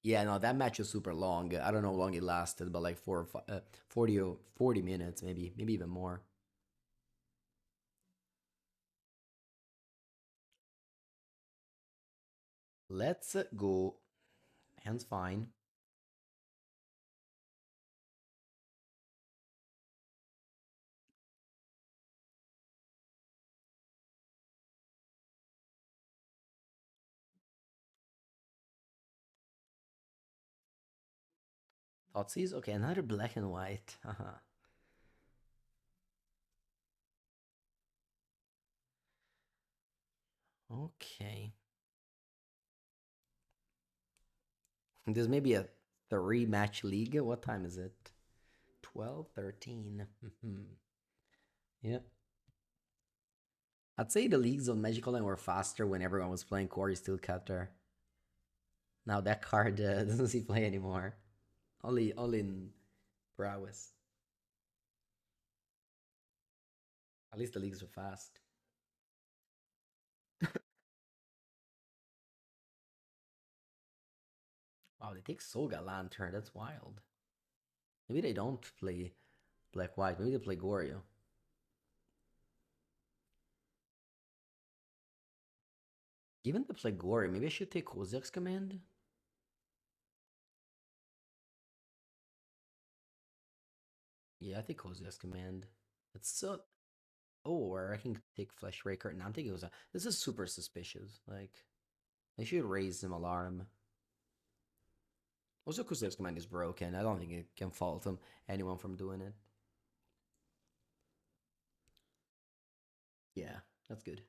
Yeah, no, that match was super long. I don't know how long it lasted, but like 40 minutes, maybe even more. Let's go. Hands fine. Thoughtseize? Okay, another black and white. Okay. There's maybe a 3-match league. What time is it? 12:13. Yeah. I'd say the leagues on Magic Online were faster when everyone was playing Quarry Steel Cutter. Now that card doesn't see play anymore. Only in prowess. At least the leagues are fast. Wow, they take Soga Lantern. That's wild. Maybe they don't play Black White. Maybe they play Goryo. Given they play Goryo, maybe I should take Kozak's command. Yeah, I think Kozak's command. It's so. Oh, or I can take Flesh Raker. No, I'm thinking it was. This is super suspicious. Like, they should raise some alarm. Also, Kozak's command is broken. I don't think it can fault anyone from doing it. Yeah, that's good.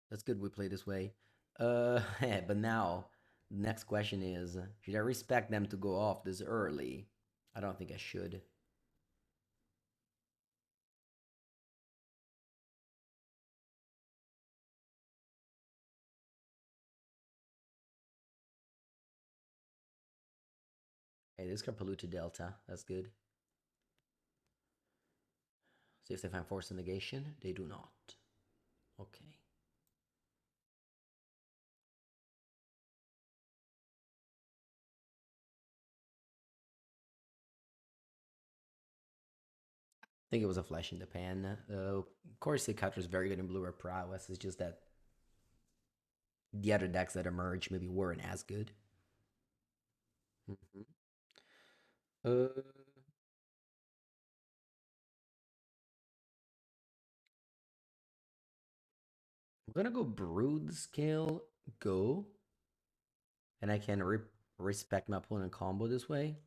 That's good we play this way. But now, the next question is, should I respect them to go off this early? I don't think I should. Okay, this got polluted delta. That's good. See if they find force and negation. They do not. Okay. I think it was a flash in the pan. Of course, the cutter is very good in blue or prowess. It's just that the other decks that emerged maybe weren't as good. Mm-hmm. Uh, I'm gonna go Broodscale Go, and I can respect my opponent combo this way.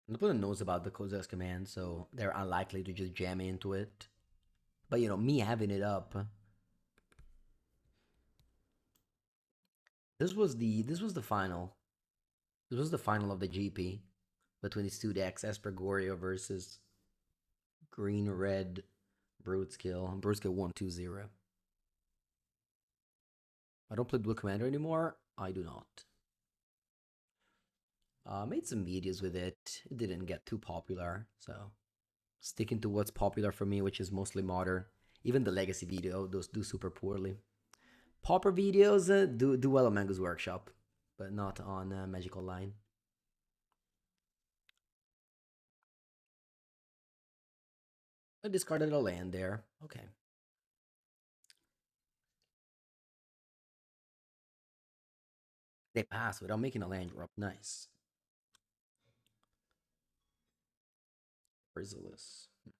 The opponent knows about the Kozak's command, so they're unlikely to just jam into it. But me having it up, this was the final. This was the final of the GP between these two decks, Esper Gorio versus Green Red Broodscale. Broodscale 1-2-0. I don't play Blue Commander anymore. I do not. Made some videos with it. It didn't get too popular, so sticking to what's popular for me, which is mostly modern. Even the legacy video, those do super poorly. Pauper videos do well on Mango's Workshop, but not on Magic Online. I discarded a land there. Okay. They pass without making a land drop. Nice. Chrysalis. Can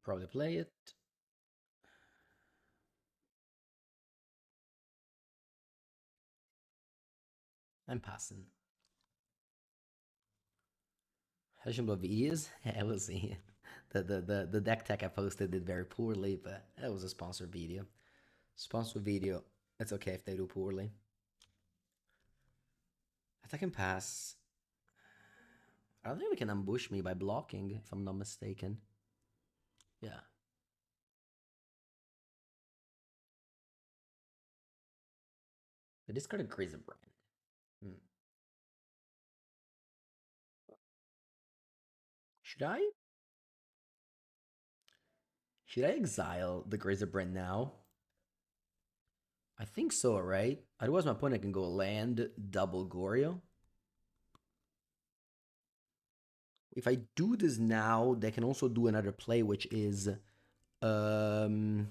probably play it. I'm passing. Hashimbo videos. Yeah, we'll see. The deck tech I posted did very poorly, but it was a sponsored video. Sponsored video. It's okay if they do poorly. Attack and pass. I don't think they can ambush me by blocking, if I'm not mistaken. Yeah. They discarded Crazy Brand. Hmm. Should I? Should I exile the Grazer Brand now? I think so, right? Otherwise, my opponent can go land double Goryo. If I do this now, they can also do another play, which is, would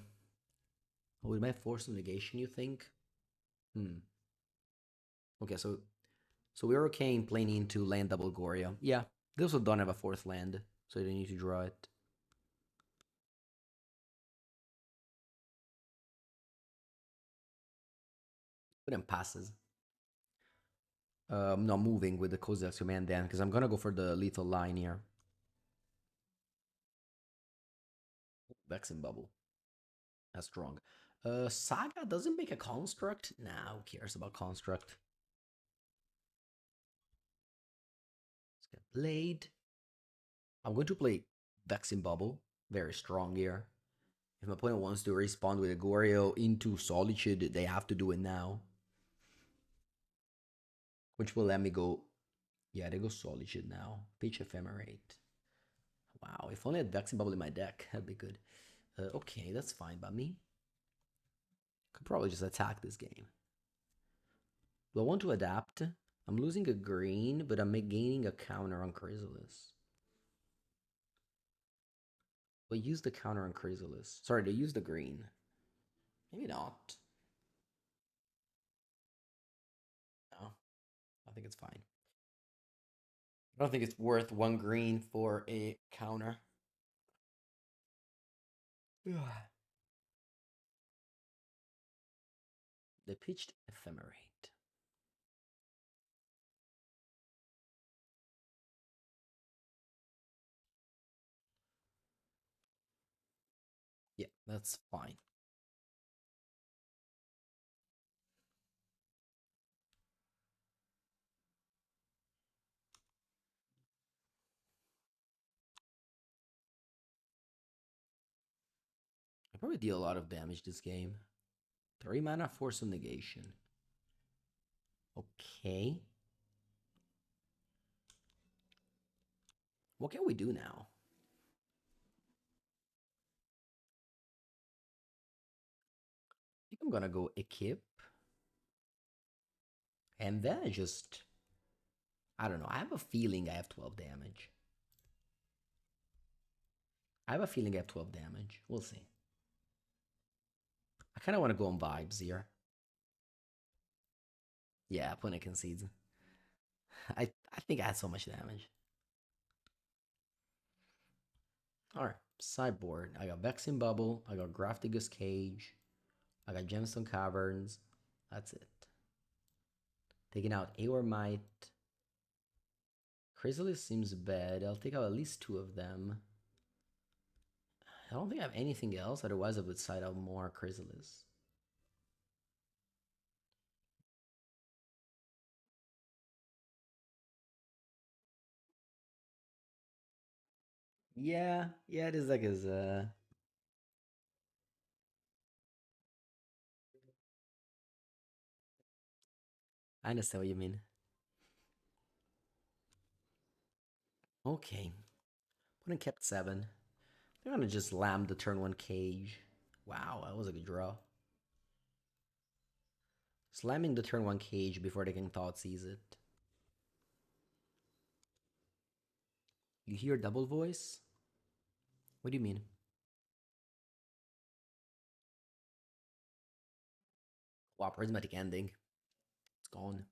my force of negation? You think? Hmm. Okay, so we're okay in playing into land double Goryo. Yeah, they also don't have a fourth land, so you don't need to draw it. But then passes. I'm not moving with the Kozak's command then, because I'm gonna go for the lethal line here. Vexing Bubble. That's strong. Saga doesn't make a construct? Nah, who cares about construct? Let's get Blade. I'm going to play Vexing Bubble. Very strong here. If my opponent wants to respond with a Goryo into Solitude, they have to do it now. Which will let me go... Yeah, they go Solitude now. Pitch Ephemerate. Wow, if only I had Vexing Bubble in my deck, that'd be good. Okay, that's fine by me. Could probably just attack this game. Do I want to adapt? I'm losing a green, but I'm gaining a counter on Chrysalis. But use the counter on Chrysalis. Sorry, to use the green. Maybe not. No, I think it's fine. I don't think it's worth one green for a counter. They pitched Ephemerate. That's fine. I probably deal a lot of damage this game. 3 mana, Force of Negation. Okay. What can we do now? I think I'm gonna go Equip. And then just... I don't know. I have a feeling I have 12 damage. I have a feeling I have 12 damage. We'll see. I kind of want to go on vibes here. Yeah, opponent concedes. I think I had so much damage. Alright, sideboard. I got Vexing Bubble. I got Grafdigus Cage. I got Gemstone Caverns. That's it. Taking out Aor Might. Chrysalis seems bad. I'll take out at least 2 of them. I don't think I have anything else. Otherwise, I would side out more Chrysalis. Yeah, it is like his I understand what you mean. Okay. Opponent kept 7. They're gonna just lamb the turn 1 cage. Wow, that was a good draw. Slamming the turn 1 cage before they can thought seize it. You hear double voice? What do you mean? Wow, prismatic ending. It's gone.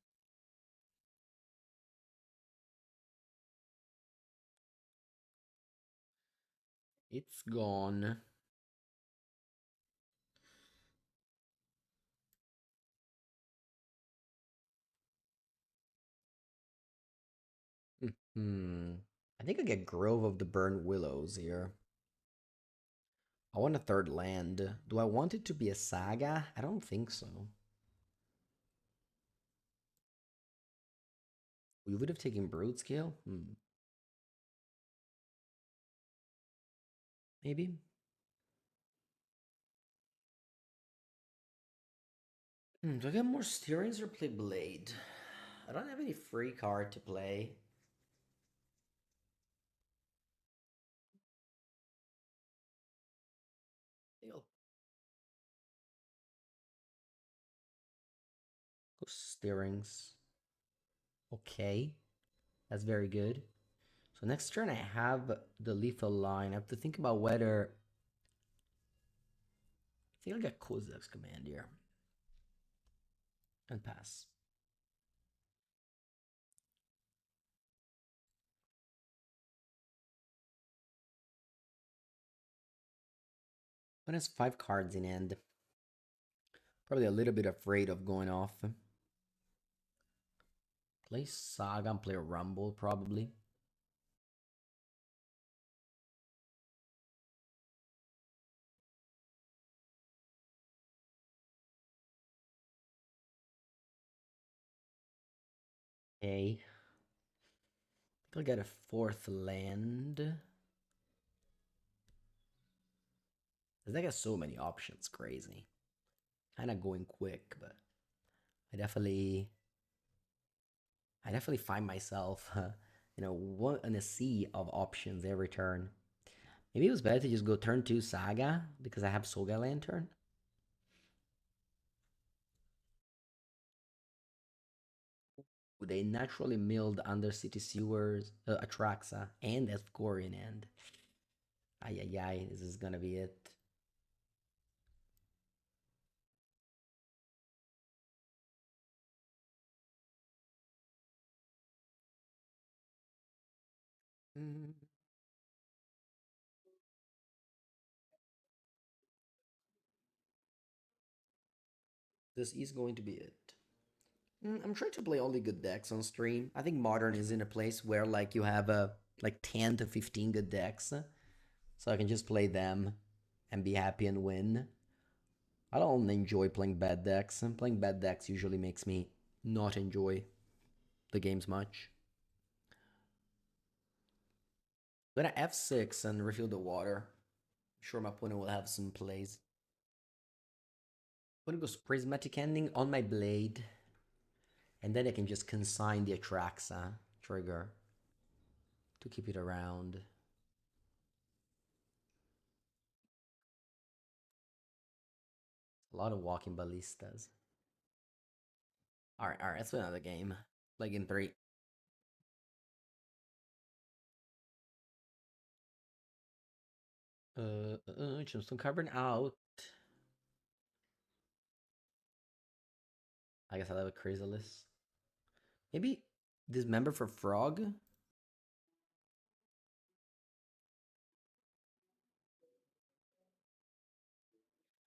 It's gone. Hmm. I think I get Grove of the Burnt Willows here. I want a third land. Do I want it to be a saga? I don't think so. We would have taken Broodscale? Maybe? Do I get more steerings or play Blade? I don't have any free card to play. Go steerings. Okay. That's very good. So next turn I have the lethal line. I have to think about whether... I think I'll get Kozak's command here. And pass. But has 5 cards in hand. Probably a little bit afraid of going off. Play Saga and play Rumble, probably. Okay. I think I'll get a 4th land. Cause I got so many options, crazy. Kind of going quick, but I definitely, I definitely find myself, one in a sea of options every turn. Maybe it was better to just go turn 2 Saga because I have Soga Lantern. They naturally milled Undercity Sewers, Atraxa, and Escorian End. Ay, ay, ay, this is gonna be it. Mm, this is going to be it. I'm trying to play only good decks on stream. I think Modern is in a place where like you have like 10 to 15 good decks, so I can just play them and be happy and win. I don't enjoy playing bad decks, and playing bad decks usually makes me not enjoy the games much. Then I F6 and refill the water. I'm sure my opponent will have some plays. I'm gonna go Prismatic Ending on my blade, and then I can just consign the Atraxa trigger to keep it around. A lot of walking ballistas. Alright, let's play another game. Play game 3. Gemstone Carbon out. I guess I'll have a Chrysalis. Maybe Dismember for Frog?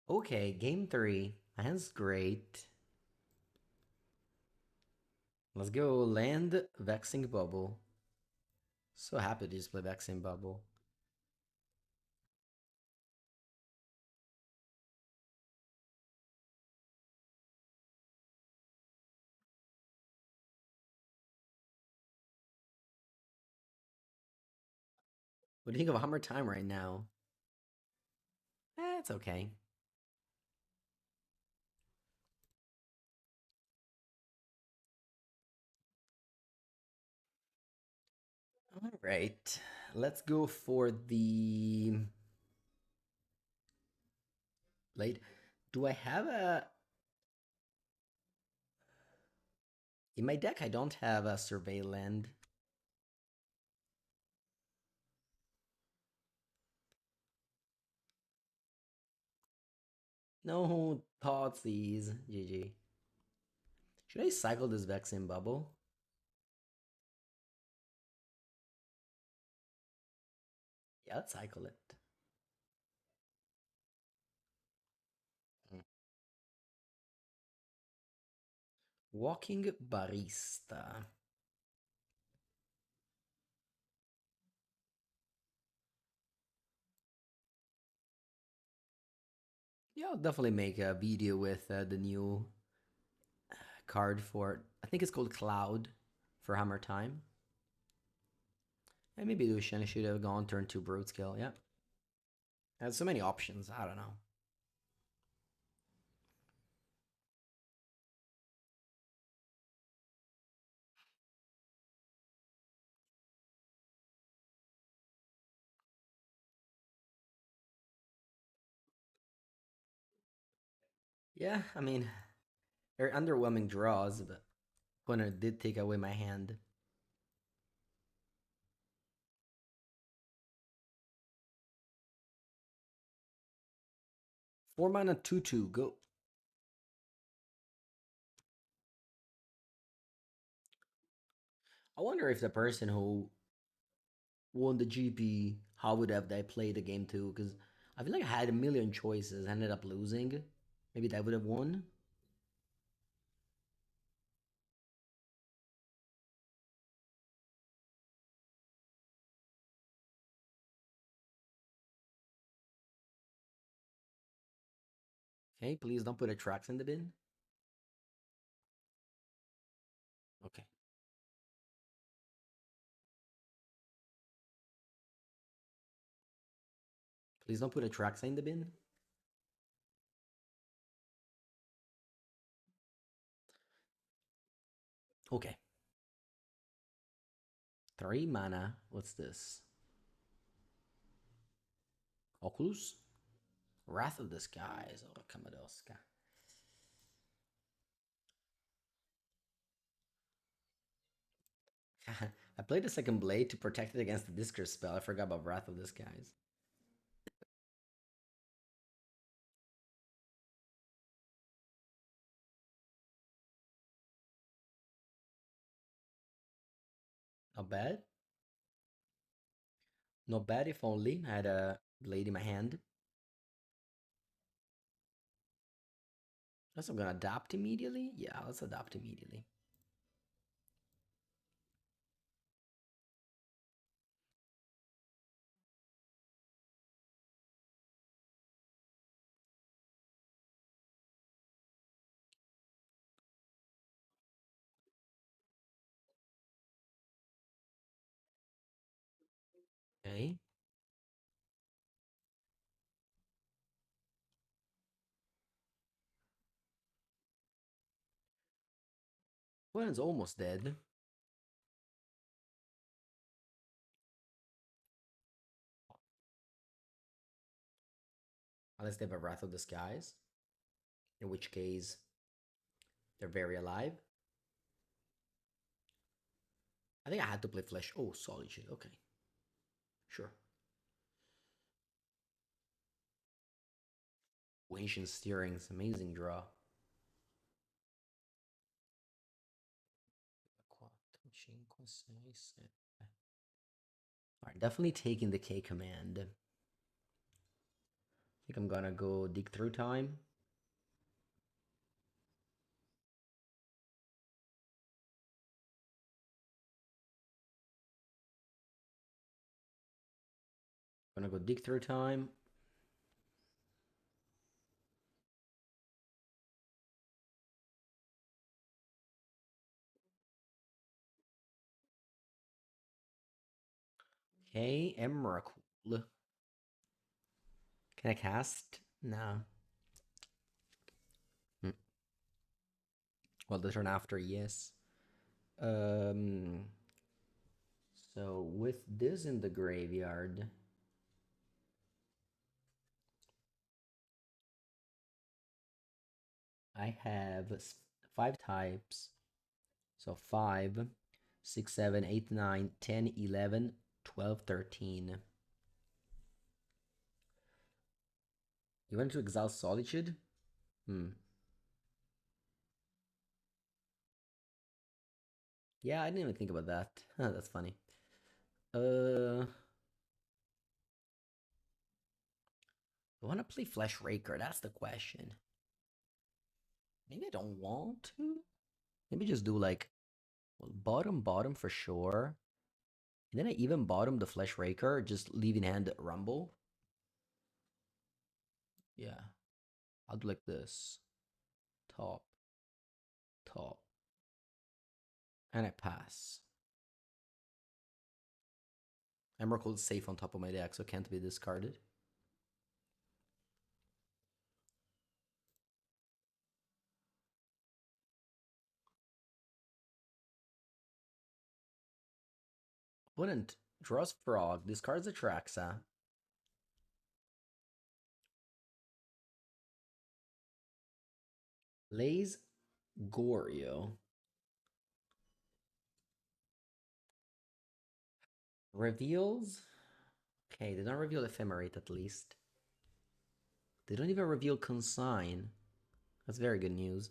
Okay, game 3. My hand's great. Let's go land Vexing Bubble. So happy to just play Vexing Bubble. What do you think of Hammer Time right now? It's okay. All right, let's go for the late. Do I have a in my deck? I don't have a Survey Land. No thoughtsies. GG. Should I cycle this Vexing Bubble? Yeah, let's cycle it. Mm. Walking Barista. Yeah, I'll definitely make a video with the new card for, I think it's called Cloud for Hammer Time. And maybe Lucian should have gone turn 2 Broodscale, yeah. Has so many options, I don't know. Yeah, I mean, they're underwhelming draws, but opponent did take away my hand. 4 mana 2/2, go. I wonder if the person who won the GP, how would have they played the game too? Because I feel like I had a million choices, ended up losing. Maybe that would have won. Okay, please don't put a tracks in the bin. Okay. Please don't put a tracks in the bin. Okay. 3 mana. What's this? Oculus? Wrath of the Skies. Oh, Kamadoska. I played the second blade to protect it against the Discurse spell. I forgot about Wrath of the Skies. Not bad. Not bad if only I had a blade in my hand. Guess I'm gonna adapt immediately. Yeah, let's adapt immediately. Okay. Opponent's almost dead. Unless they have a Wrath of the Skies. In which case, they're very alive. I think I had to play Flesh. Oh, Solitude. Okay. Sure. Ancient Steering's amazing draw. Alright, definitely taking the K command. I think I'm gonna go dig through time. Gonna go dig through time. Okay, Emrakul. Can I cast? No. Hmm. Well, the turn after, yes. So with this in the graveyard, I have 5 types. So 5, 6, 7, 8, 9, 10, 11, 12, 13. You want to exile Solitude? Yeah, I didn't even think about that. That's funny. I want to play Flesh Raker. That's the question. Maybe I don't want to. Maybe just do like bottom for sure. And then I even bottom the Flesh Raker, just leave in hand Rumble. Yeah. I'll do like this. Top. Top. And I pass. Emrakul is safe on top of my deck, so can't be discarded. Opponent draws Frog, discards Atraxa. Lays Goryo. Reveals. Okay, they don't reveal Ephemerate at least. They don't even reveal Consign. That's very good news.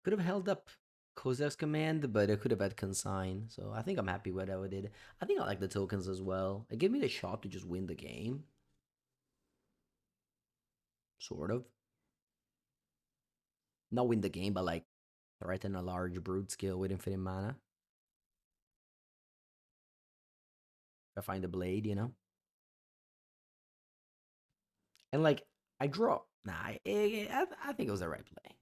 Could have held up Kozev's command, but I could have had Consign. So I think I'm happy with what I did. I think I like the tokens as well. It gave me the shot to just win the game. Sort of. Not win the game, but like threaten a large Broodscale with infinite mana. If I find the blade, you know? And like, I draw. Nah, I think it was the right play.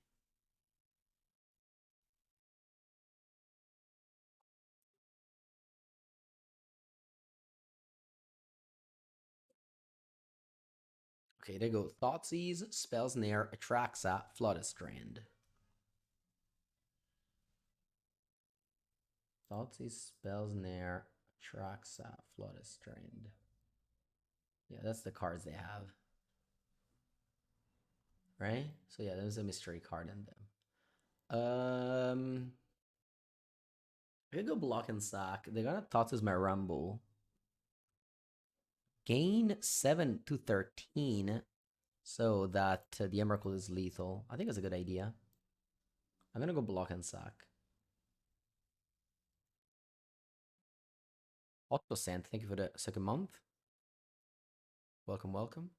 Okay, there go. Thoughtseize, Spell Snare, Atraxa, Strand. Thoughtseize, Spell Snare, Atraxa, Strand. Yeah, that's the cards they have. Right? So yeah, there's a mystery card in them. I could go block and sack. They're gonna Thoughtseize my Rumble. Gain 7 to 13 so that the Emrakul is lethal. I think it's a good idea. I'm gonna go block and sack. Otto Sand, thank you for the second month. Welcome, welcome.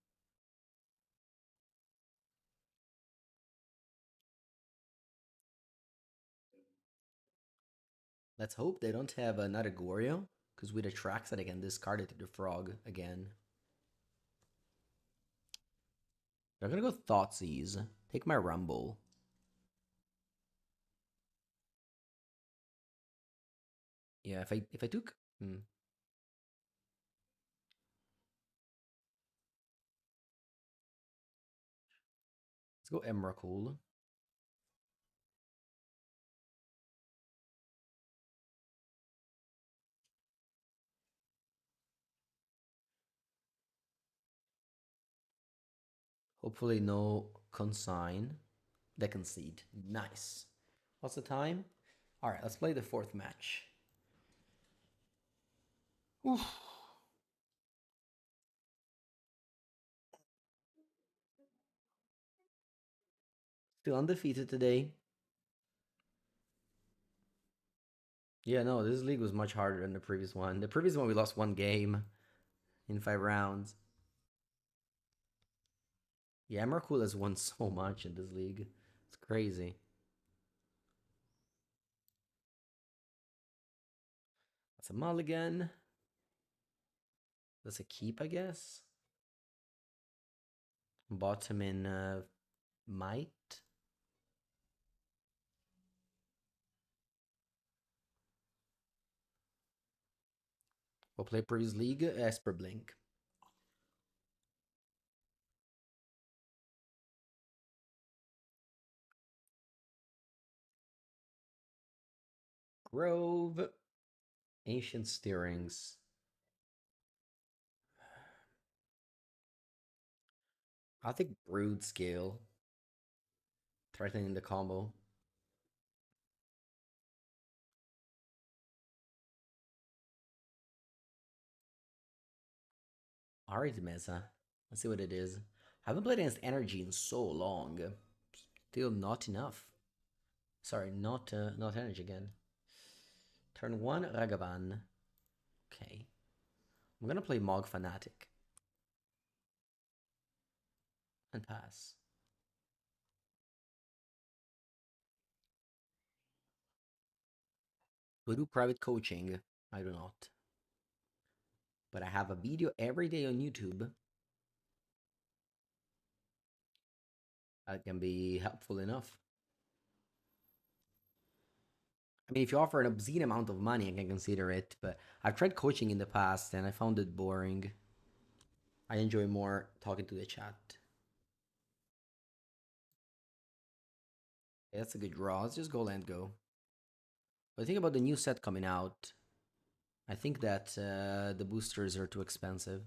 Let's hope they don't have another Goryo, because with Atraxa they can discard it to the Frog again. They're gonna go Thoughtseize. Take my Rumble. Yeah, if I took let's go Emrakul. Hopefully no consign. The concede. Nice. What's the time? All right, let's play the fourth match. Oof. Still undefeated today. Yeah, no, this league was much harder than the previous one. The previous one we lost one game in 5 rounds. Yeah, Emrakul has won so much in this league. It's crazy. That's a mulligan. That's a keep, I guess. Bottom in might. We'll play previous league. Esper Blink. Grove. Ancient Steerings. I think Broodscale. Threatening the combo. Alright, Mesa. Let's see what it is. I haven't played against Energy in so long. Still not enough. Sorry, not Energy again. Turn 1, Ragavan. Okay. I'm gonna play Mog Fanatic. And pass. We do private coaching. I do not. But I have a video every day on YouTube that can be helpful enough. I mean, if you offer an obscene amount of money, I can consider it. But I've tried coaching in the past and I found it boring. I enjoy more talking to the chat. Yeah, that's a good draw. Let's just go land go. But think about the new set coming out. I think that the boosters are too expensive.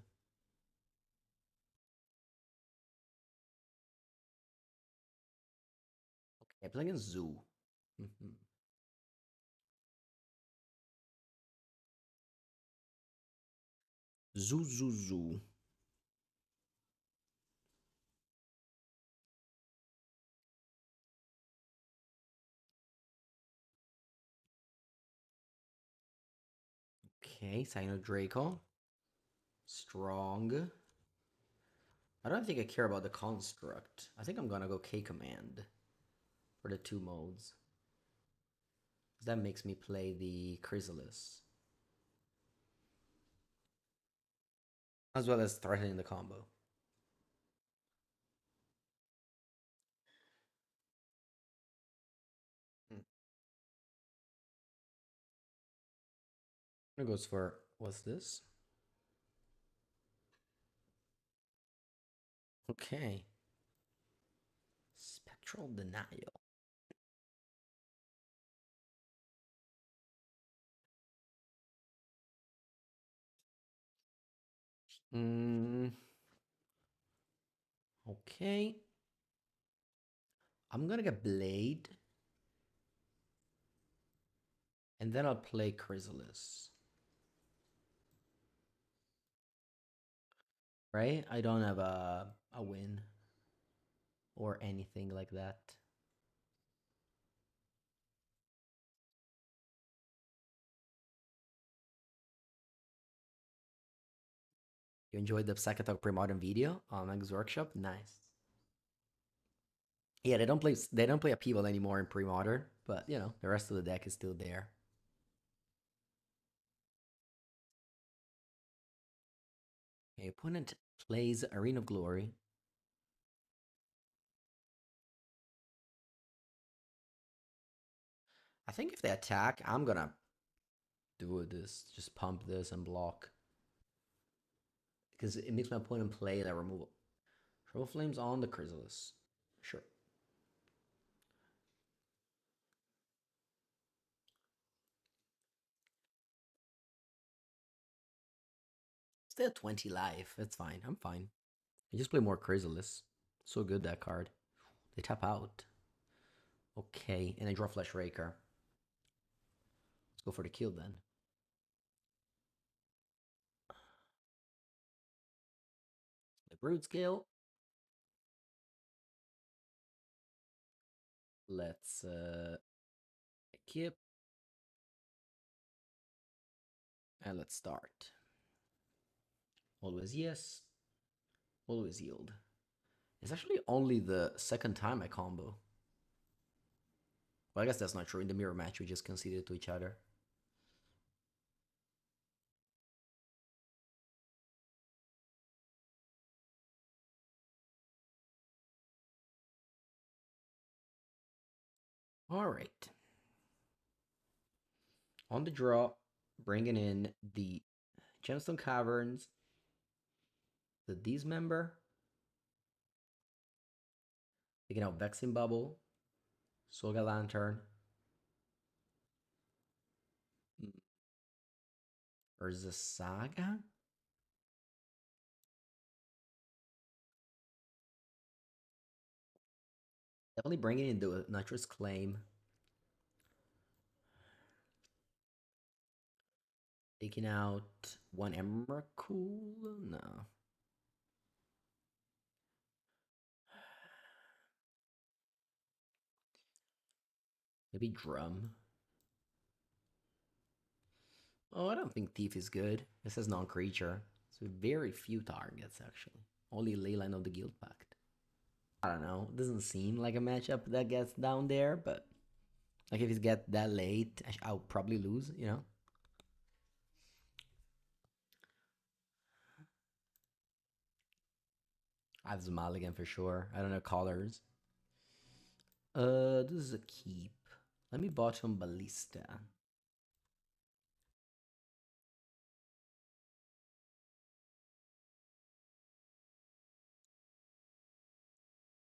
Okay, playing a Zoo. Zoo, zoo, zoo. Okay, Sino Draco. Strong. I don't think I care about the construct. I think I'm gonna go K command for the 2 modes. That makes me play the Chrysalis. As well as threatening the combo. It goes for, what's this? Okay. Spectral Denial. Mm, okay. I'm gonna get Blade. And then I'll play Chrysalis. Right? I don't have a win or anything like that. You enjoyed the Second Talk Pre-Modern video on Meg's workshop? Nice. Yeah, they don't play Upheaval anymore in Pre-Modern, but you know, the rest of the deck is still there. Okay, opponent plays Arena of Glory. I think if they attack, I'm gonna do with this. Just pump this and block. Because it makes my opponent play that removal. Trouble Flames on the Chrysalis. Sure. Still 20 life. That's fine. I'm fine. I just play more Chrysalis. So good, that card. They tap out. Okay, and I draw Flesh Raker. Let's go for the kill then. The Broodscale. Let's keep. And let's start. Always yes. Always yield. It's actually only the second time I combo. Well, I guess that's not true. In the mirror match, we just conceded to each other. All right. On the draw, bringing in the Gemstone Caverns, the Dismember, taking out Vexing Bubble, Soga Lantern, Urza Saga. Definitely bringing in the Nitrous Claim. Taking out one Emrakul? No. Maybe Drum. Oh, I don't think Thief is good. This is non-creature. So very few targets, actually. Only Leyline of the Guild Pact. I don't know. It doesn't seem like a matchup that gets down there, but like if it gets that late, I'll probably lose, you know? I have Mulligan for sure. I don't know colors. This is a keep. Let me bottom Ballista.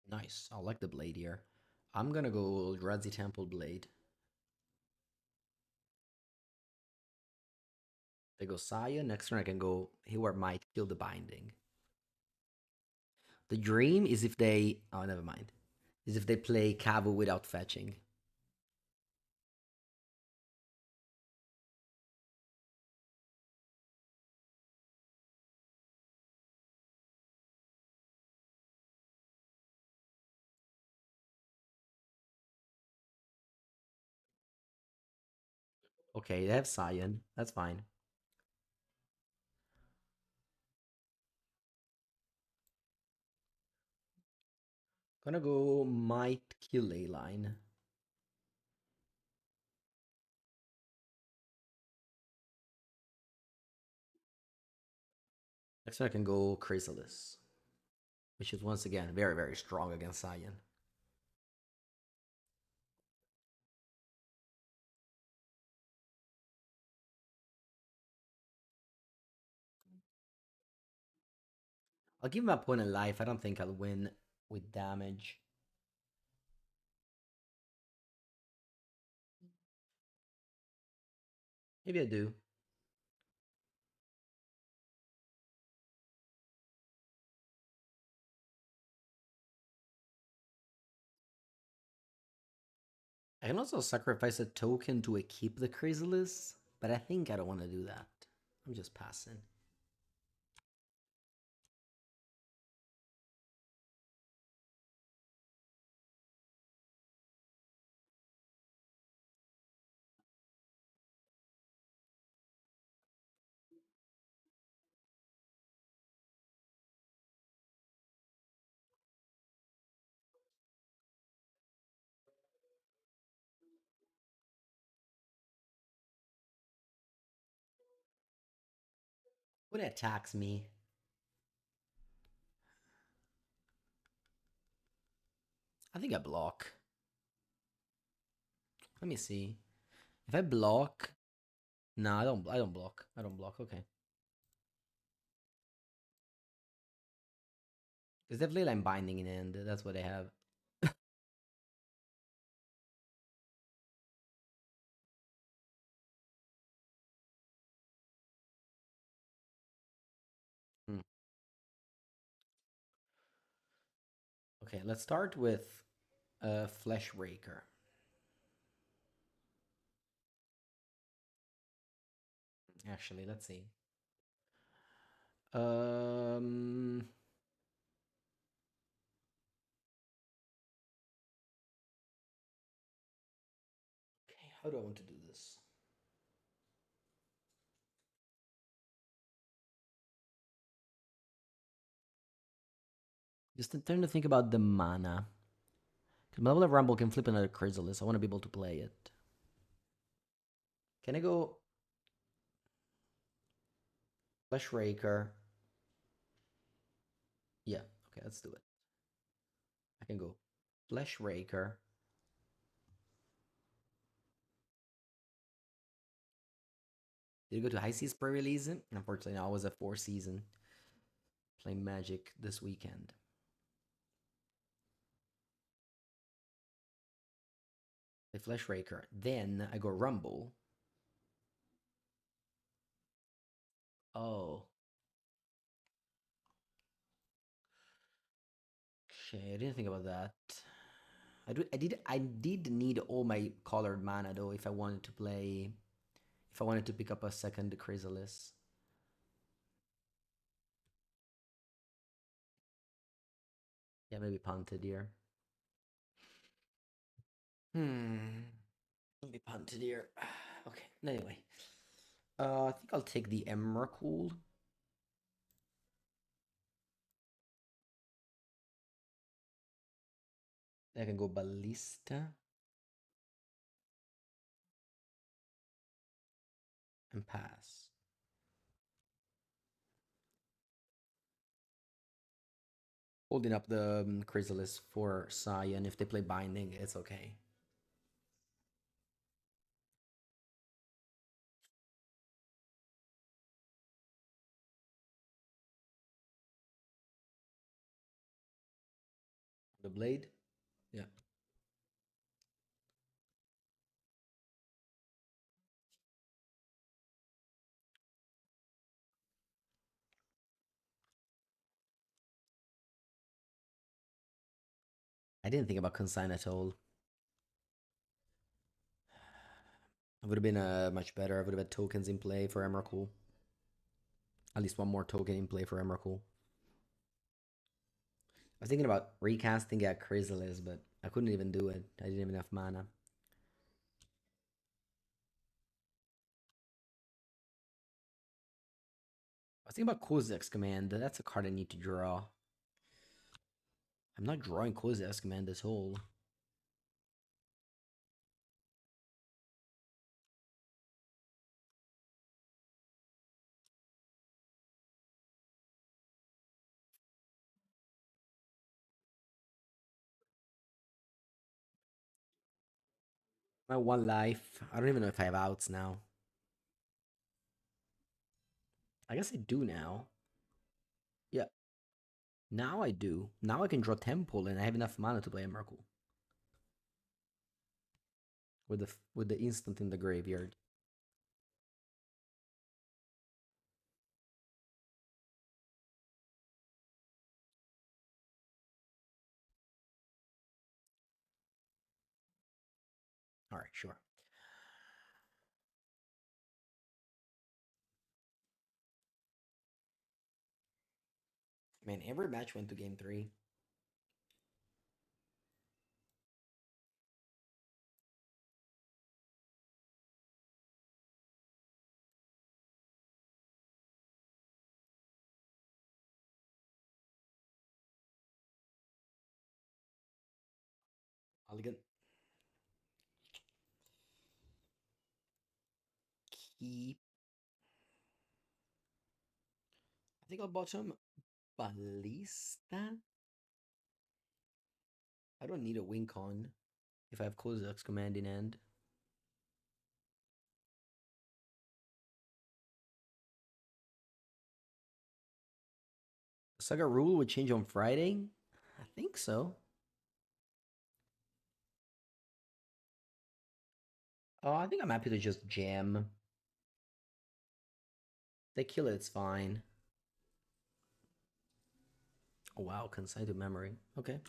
Nice. I like the blade here. I'm gonna go Dredzy Temple Blade. They go Saya. Next turn I can go Hayward Might, kill the binding. The dream is if they... Oh, never mind. Is if they play Kavu without fetching. Okay, they have Sion. That's fine. Gonna go Might kill Leyline. Next turn I can go Chrysalis, which is once again very, very strong against Sion. I'll give my opponent life. I don't think I'll win with damage. Maybe I do. I can also sacrifice a token to equip the Chrysalis, but I think I don't want to do that. I'm just passing. What attacks me? I think I block. Let me see. If I block, No, I don't. I don't block. I don't block. Okay. Because definitely like binding in end. That's what they have. Hmm. Okay, let's start with Flesh Raker. Actually, let's see. Um. Okay, how do I want to do this? Just trying to think about the mana. Because my level of Rumble can flip another Chrysalis. I want to be able to play it. Can I go Flesh Raker? Yeah. Okay, let's do it. I can go Flesh Raker. Did you go to high seas pre-release? Unfortunately, no, I was a 4 season playing Magic this weekend. The Flesh Raker. Then I go Rumble. Oh, okay. I didn't think about that. I did need all my colored mana though if I wanted to play if I wanted to pick up a second Chrysalis. Yeah, maybe punted here. Hmm. Maybe punted here. Okay. Anyway. I think I'll take the Emrakul. I can go Ballista and pass. Holding up the Chrysalis for Sion. If they play Binding, it's okay. The Blade? Yeah. I didn't think about Consign at all. It would have been much better. I would have had tokens in play for Emrakul. At least one more token in play for Emrakul. I was thinking about recasting at Chrysalis, but I couldn't even do it. I didn't have enough mana. I was thinking about Kozak's Command. That's a card I need to draw. I'm not drawing Kozak's Command this whole. My one life. I don't even know if I have outs now. I guess I do now. Yeah, now I do. Now I can draw Temple and I have enough mana to play a Merkle. With the instant in the graveyard. Alright, sure. Man, every match went to game 3. Elegant. Keep. I think I'll bottom Ballista. I don't need a win con if I have Kozak's command in hand. Saga rule would change on Friday? I think so. Oh, I think I'm happy to just jam. They kill it, it's fine. Oh wow, consign to memory. Okay.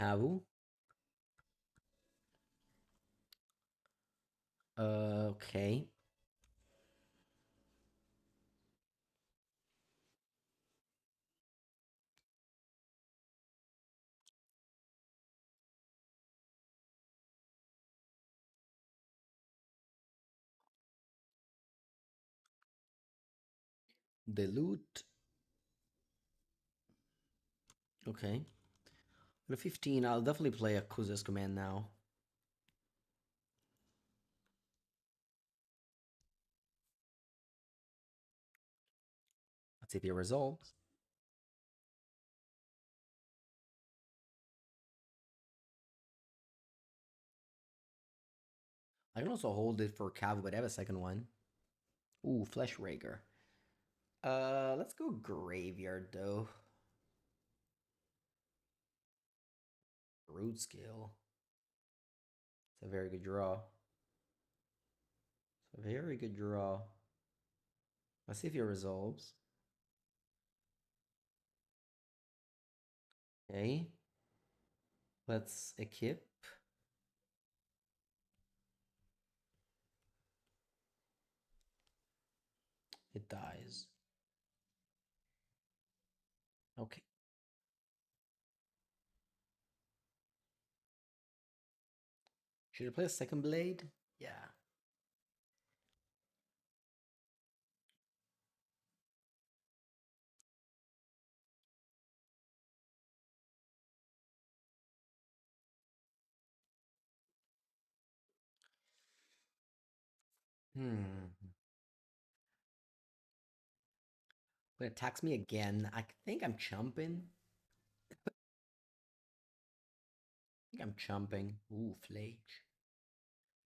Kavu. Okay. Dilute. Okay. With a 15, I'll definitely play a Kuza's command now. Let's see if it resolves. I can also hold it for Kavu, but I have a second one. Ooh, Flesh Rager. Let's go Graveyard, though. Broodscale. It's a very good draw. It's a very good draw. Let's see if it resolves. Okay. Let's equip. It dies. Okay. Should I play a second blade? Yeah. Hmm. When it attacks me again, I think I'm chumping. I think I'm chumping. Ooh, Flage.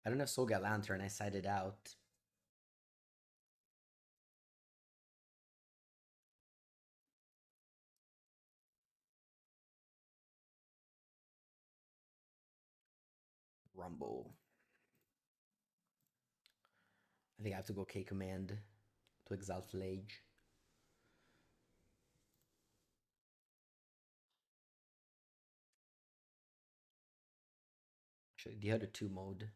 I don't have Soga Lantern, I sided out. Rumble. I think I have to go K command to exile Flage. Actually, the other two mode.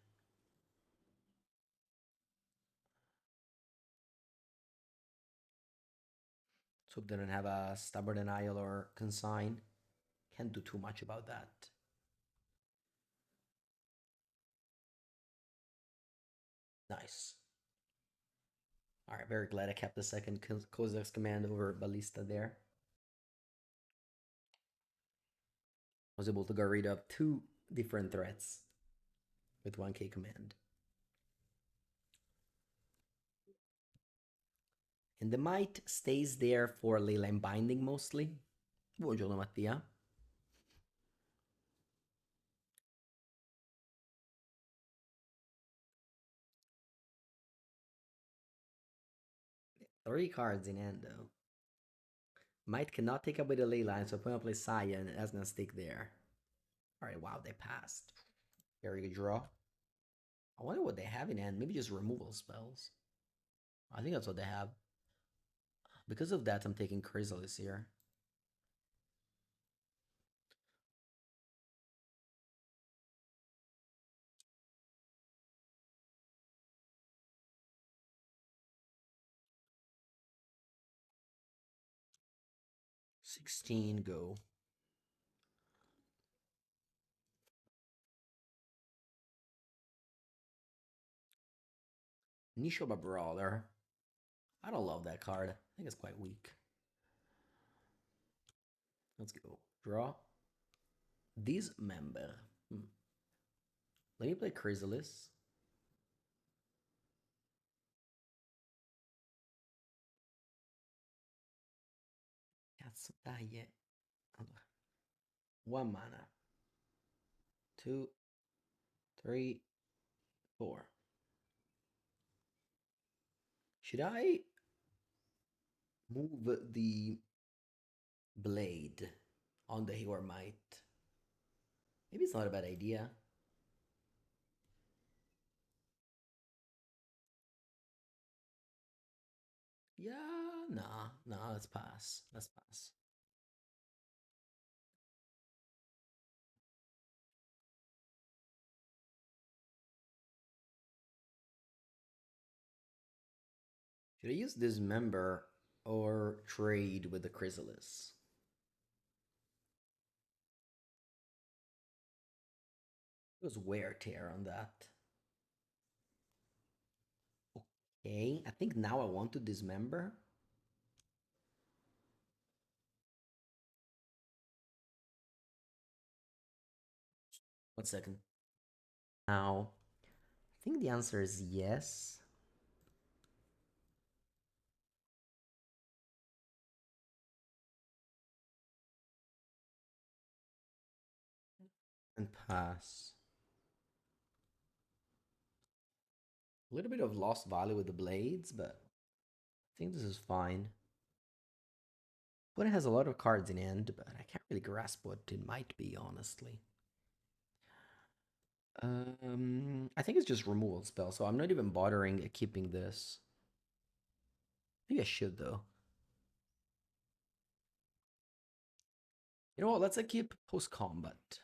So they don't have a Stubborn Denial or Consign. Can't do too much about that. Nice. Alright, very glad I kept the second Kozak's command over Ballista there. I was able to get rid of two different threats with 1k command. And the might stays there for Leyline Binding mostly. Buongiorno Mattia. Three cards in hand though. Might cannot take away the Leyline, so if I play Saiyan, that's gonna stick there. Alright, wow, they passed. Very good draw. I wonder what they have in hand. Maybe just removal spells. I think that's what they have. Because of that, I'm taking Chrysalis here. $16 go. Nishoba Brawler. I don't love that card. I think it's quite weak. Let's go. Draw. Dismember. Let me play Chrysalis. Cazzo, dai. Allora. One mana. 2, 3, 4. Should I move the blade on the Heor Might? Maybe it's not a bad idea. Yeah, nah, let's pass. Let's pass. Should I use Dismember or trade with the Chrysalis? It was wear tear on that. Okay, I think now I want to Dismember. One second. Now, I think the answer is yes. And pass. A little bit of lost value with the blades, but I think this is fine. Opponent has a lot of cards in hand, but I can't really grasp what it might be, honestly. I think it's just removal spell, so I'm not even bothering keeping this. Maybe I should, though. You know what? Let's keep post-combat.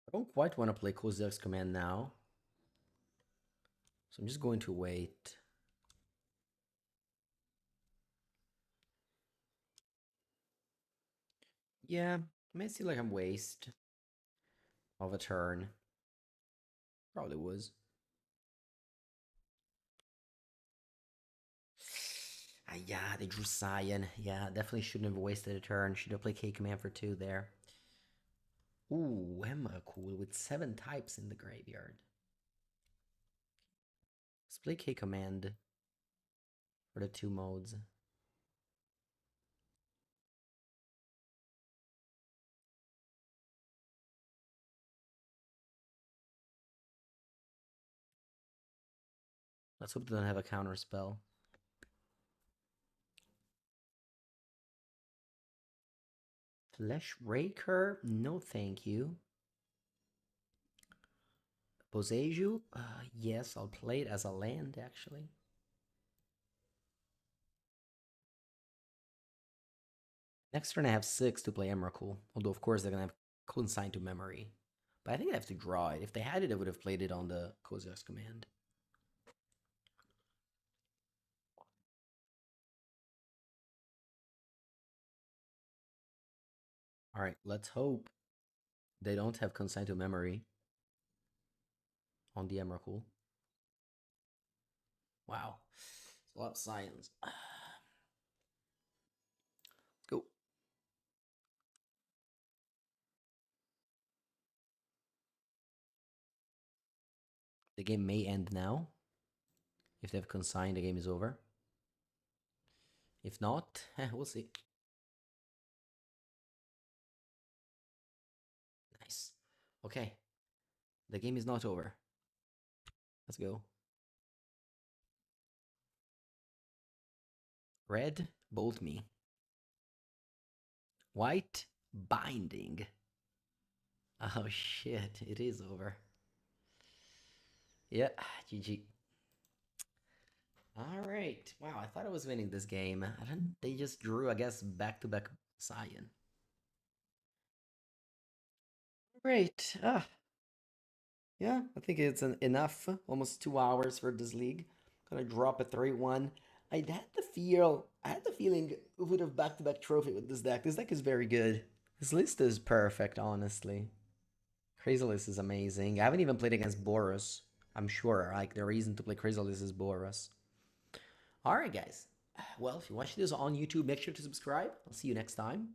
I don't quite want to play Kozak's command now. So I'm just going to wait. Yeah, it may seem like I'm waste of a turn. Probably was. Ah, yeah, they drew Cyan. Yeah, definitely shouldn't have wasted a turn. Should have played K command for 2 there. Ooh, Emma cool with 7 types in the graveyard. Let's play K command for the 2 modes. Let's hope they don't have a counter spell. Flesh Raker? No, thank you. Boseiju? Yes, I'll play it as a land, actually. Next turn I have 6 to play Emrakul. Although, of course, they're going to have Consign to Memory. But I think I have to draw it. If they had it, I would have played it on the Kozak's command. Alright, let's hope they don't have Consign to Memory on the Emrakul. Wow. It's a lot of science. Go. The game may end now. If they've consigned, the game is over. If not, we'll see. Nice. Okay. The game is not over. Let's go. Red, bolt me. White, binding. Oh shit, it is over. Yeah, GG. All right. Wow, I thought I was winning this game. I don't, they just drew, I guess, back-to-back Cyan. Great. Yeah, I think it's enough. Almost 2 hours for this league. Gonna drop a 3-1. I had the feeling we would have back-to-back trophy with this deck. This deck is very good. This list is perfect, honestly. Chrysalis is amazing. I haven't even played against Boros. I'm sure, like, the reason to play Chrysalis is Boros. Alright, guys. Well, if you watch this on YouTube, make sure to subscribe. I'll see you next time.